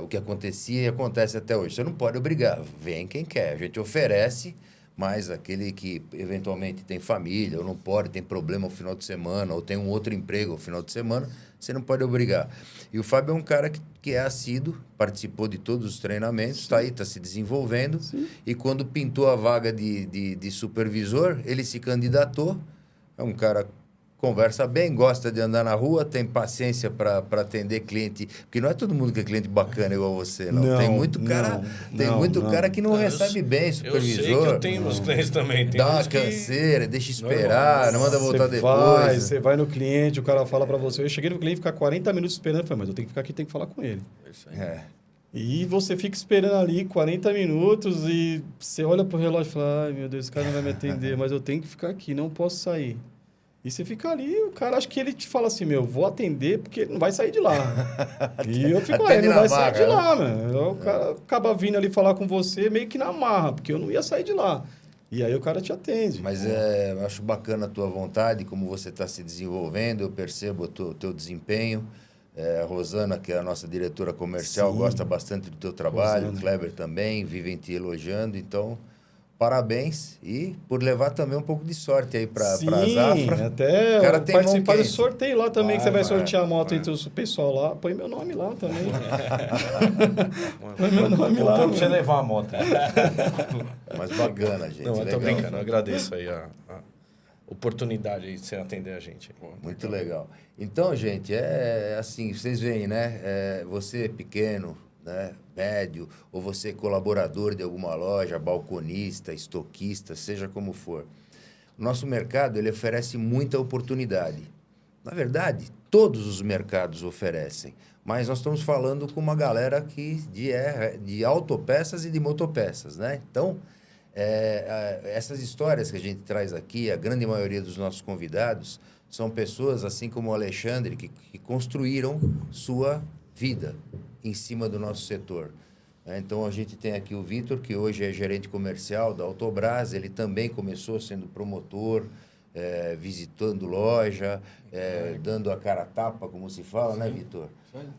O que acontecia e acontece até hoje. Você não pode obrigar. Vem quem quer. A gente oferece, mas aquele que eventualmente tem família, ou não pode, tem problema no final de semana, ou tem um outro emprego no final de semana, você não pode obrigar. E o Fábio é um cara que é assíduo, participou de todos os treinamentos, está aí, está se desenvolvendo. Sim. E quando pintou a vaga de supervisor, ele se candidatou. É um cara... Conversa bem, gosta de andar na rua, tem paciência para atender cliente. Porque não é todo mundo que é cliente bacana igual você, não. Tem muito cara, cara que não recebe bem, supervisor. Eu sei que eu tenho meus clientes também. Tem dá uma canseira, deixa esperar, não manda voltar depois. Você vai no cliente, o cara fala para você. Eu cheguei no cliente, ficar 40 minutos esperando. Eu falei, mas eu tenho que ficar aqui, tenho que falar com ele. E você fica esperando ali 40 minutos e você olha pro relógio e fala, ai meu Deus, esse cara não vai me atender, mas eu tenho que ficar aqui, não posso sair. E você fica ali, o cara acha que ele te fala assim, vou atender porque ele não vai sair de lá. E eu fico, ele não vai sair de lá, mano. O cara acaba vindo ali falar com você meio que na marra, porque eu não ia sair de lá. E aí o cara te atende. Mas eu acho bacana a tua vontade, como você está se desenvolvendo, eu percebo o teu desempenho. A Rosana, que é a nossa diretora comercial, gosta bastante do teu trabalho, o Kleber também, vivem te elogiando, então... Parabéns e por levar também um pouco de sorte aí para a Zafra. Até cara participar do sorteio lá também, que você vai sortear a moto entre o pessoal lá. Põe meu nome lá também. Põe meu nome lá. Pra você levar a moto. Mas bacana, gente. Não, eu tô brincando. Eu agradeço aí a oportunidade de você atender a gente. Muito legal. Então, gente, assim, vocês veem, né? Você pequeno, né? Médio, ou você colaborador de alguma loja, balconista, estoquista, seja como for. O nosso mercado, ele oferece muita oportunidade. Na verdade, todos os mercados oferecem, mas nós estamos falando com uma galera de autopeças e de motopeças, né? Então, essas histórias que a gente traz aqui, a grande maioria dos nossos convidados, são pessoas, assim como o Alexandre, que construíram sua vida em cima do nosso setor. Então, a gente tem aqui o Vitor, que hoje é gerente comercial da Autobras. Ele também começou sendo promotor, visitando loja, dando a cara a tapa, como se fala, né, Vitor?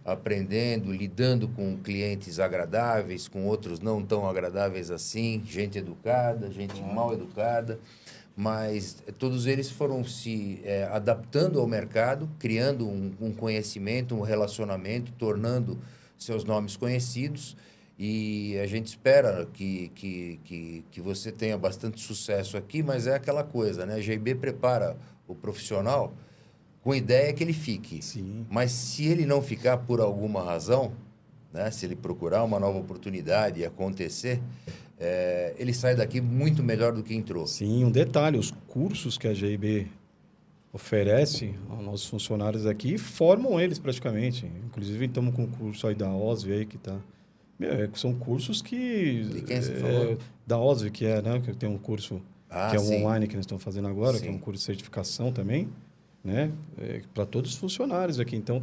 Aprendendo, lidando com clientes agradáveis, com outros não tão agradáveis assim, gente educada, gente mal educada. Mas todos eles foram se adaptando ao mercado, criando um conhecimento, um relacionamento, tornando seus nomes conhecidos, e a gente espera que você tenha bastante sucesso aqui, mas é aquela coisa, né? A GIB prepara o profissional com a ideia que ele fique. Sim. Mas se ele não ficar por alguma razão, né? Se ele procurar uma nova oportunidade e acontecer, ele sai daqui muito melhor do que entrou. Sim, um detalhe, os cursos que a GIB oferece aos nossos funcionários aqui, formam eles praticamente. Inclusive, estamos com um curso aí da OSV aí que está... são cursos que... De quem você falou? Da OSV, né? Que tem um curso que é um online que nós estamos fazendo agora, que é um curso de certificação também, né? Para todos os funcionários aqui. Então,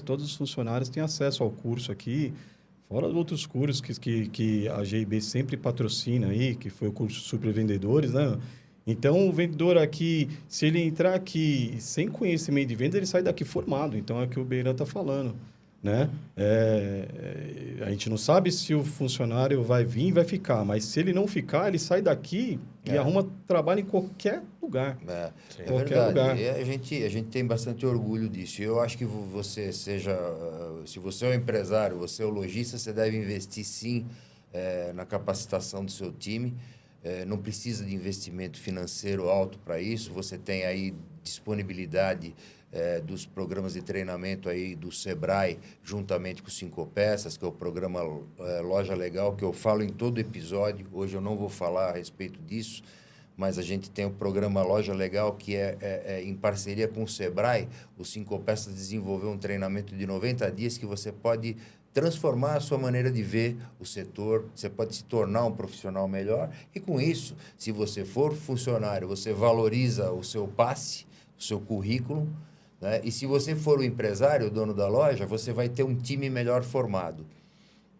todos os funcionários têm acesso ao curso aqui, fora outros cursos que a GIB sempre patrocina aí, que foi o curso Supervendedores, né? Então, o vendedor aqui, se ele entrar aqui sem conhecimento de venda, ele sai daqui formado. Então, é o que o Beiran está falando, né? A gente não sabe se o funcionário vai vir e vai ficar, mas se ele não ficar, ele sai daqui e arruma trabalho em qualquer lugar. É verdade. Lugar. E a gente tem bastante orgulho disso. Eu acho que você se você é um empresário, você é um lojista, você deve investir sim na capacitação do seu time. Não precisa de investimento financeiro alto para isso. Você tem aí disponibilidade dos programas de treinamento aí do Sebrae, juntamente com o 5 Peças, que é o programa Loja Legal, que eu falo em todo episódio. Hoje eu não vou falar a respeito disso, mas a gente tem o programa Loja Legal, que em parceria com o Sebrae. O 5 Peças desenvolveu um treinamento de 90 dias que você pode transformar a sua maneira de ver o setor, você pode se tornar um profissional melhor e com isso, se você for funcionário, você valoriza o seu passe, o seu currículo, né? E se você for o empresário, o dono da loja, você vai ter um time melhor formado.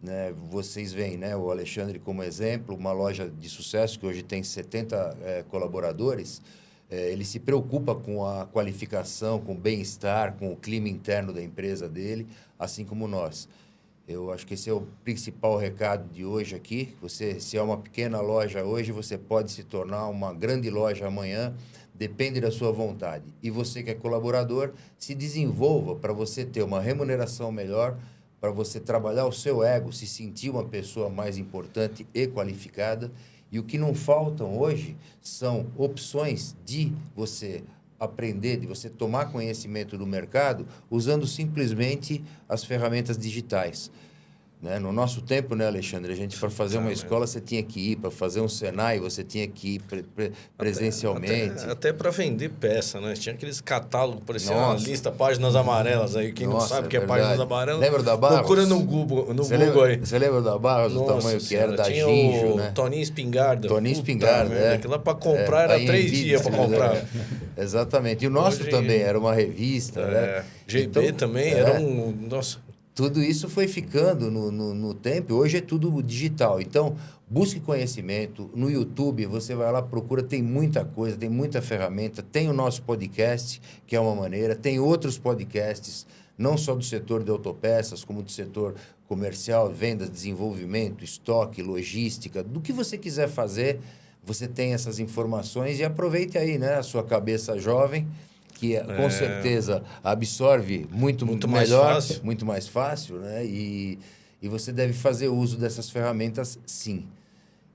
Né? Vocês veem, né, o Alexandre como exemplo, uma loja de sucesso que hoje tem 70 colaboradores, ele se preocupa com a qualificação, com o bem-estar, com o clima interno da empresa dele, assim como nós. Eu acho que esse é o principal recado de hoje aqui. Você, se é uma pequena loja hoje, você pode se tornar uma grande loja amanhã, depende da sua vontade. E você que é colaborador, se desenvolva para você ter uma remuneração melhor, para você trabalhar o seu ego, se sentir uma pessoa mais importante e qualificada. E o que não faltam hoje são opções de você aprender, de você tomar conhecimento do mercado usando simplesmente as ferramentas digitais. Né? No nosso tempo, né, Alexandre, a gente, para fazer uma escola, você tinha que ir, para fazer um Senai, você tinha que ir presencialmente. Até para vender peça, né? Tinha aqueles catálogos, parecia uma Nossa. lista, páginas amarelas aí. Quem não Nossa, sabe o que é verdade. páginas amarelas, Lembra da Barros? procura no Google, Você Google aí. lembra, você lembra da Barros, o Nossa tamanho que Senhora, era, da tinha Ginjo, o né? Toninho Espingarda. Toninho Puta Espingarda, merda, é. aquilo lá para comprar A era 3 Embiid, dias para né? comprar. Exatamente. E o nosso Hoje- também era uma revista, né? GB Então, também era um... Nossa, tudo isso foi ficando no tempo. Hoje é tudo digital. Então, busque conhecimento. No YouTube, você vai lá, procura. Tem muita coisa, tem muita ferramenta. Tem o nosso podcast, que é uma maneira. Tem outros podcasts, não só do setor de autopeças, como do setor comercial, vendas, desenvolvimento, estoque, logística. Do que você quiser fazer, você tem essas informações. E aproveite aí, né, a sua cabeça jovem, que com certeza absorve muito mais melhor, fácil. muito mais fácil, né? E você deve fazer uso dessas ferramentas, sim.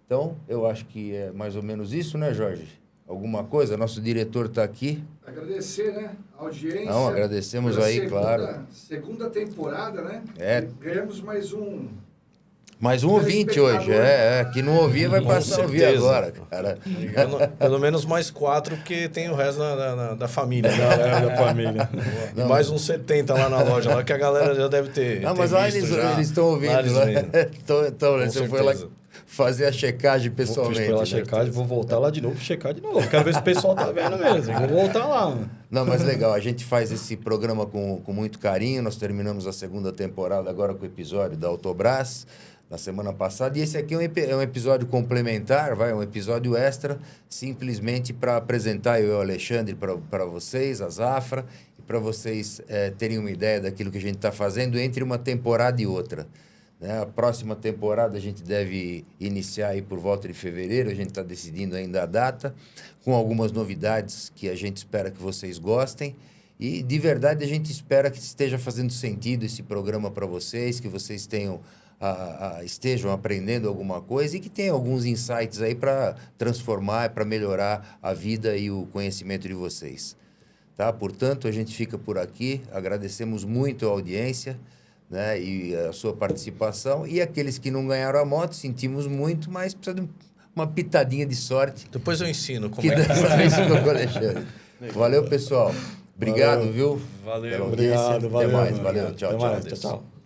Então, eu acho que é mais ou menos isso, né, Jorge? Alguma coisa? Nosso diretor está aqui. Agradecer, né? A audiência. Não, agradecemos pela aí, claro. Segunda temporada, né? É. Ganhamos mais um. Mais um ouvinte hoje. Que não ouvia vai Com passar a ouvir certeza. agora, cara. pelo menos mais 4, porque tem o resto da família. Da família. E mais uns 70 lá na loja, lá que a galera já deve ter. Não, ter mas lá visto eles já. estão ouvindo. Lá eles Lá. vendo. Então, né, Com você foi lá certeza. fazer a checagem Fiz pessoalmente. pela né? checagem, vou voltar lá de novo, checar de novo. Quero ver se o pessoal tá vendo mesmo. Vou voltar lá, mano. Não, mas legal, a gente faz esse programa com muito carinho. Nós terminamos a segunda temporada agora com o episódio da Autobrás, na semana passada. E esse aqui é um episódio complementar, um episódio extra, simplesmente para apresentar eu e o Alexandre para vocês, a Zafra, e para vocês terem uma ideia daquilo que a gente está fazendo entre uma temporada e outra. Né? A próxima temporada a gente deve iniciar aí por volta de fevereiro, a gente está decidindo ainda a data, com algumas novidades que a gente espera que vocês gostem. E, de verdade, a gente espera que esteja fazendo sentido esse programa para vocês, que vocês estejam aprendendo alguma coisa e que tenham alguns insights aí para transformar, para melhorar a vida e o conhecimento de vocês. Tá? Portanto, a gente fica por aqui, agradecemos muito a audiência, né, e a sua participação. E aqueles que não ganharam a moto, sentimos muito, mas precisa de uma pitadinha de sorte. Depois eu ensino como Que é que dessa vez ficou com o Alexandre. Valeu, pessoal. Obrigado, Valeu. viu? Valeu. Pela audiência. Obrigado, valeu. Até mais. Valeu. Tchau, Até tchau. mais. Tchau, tchau.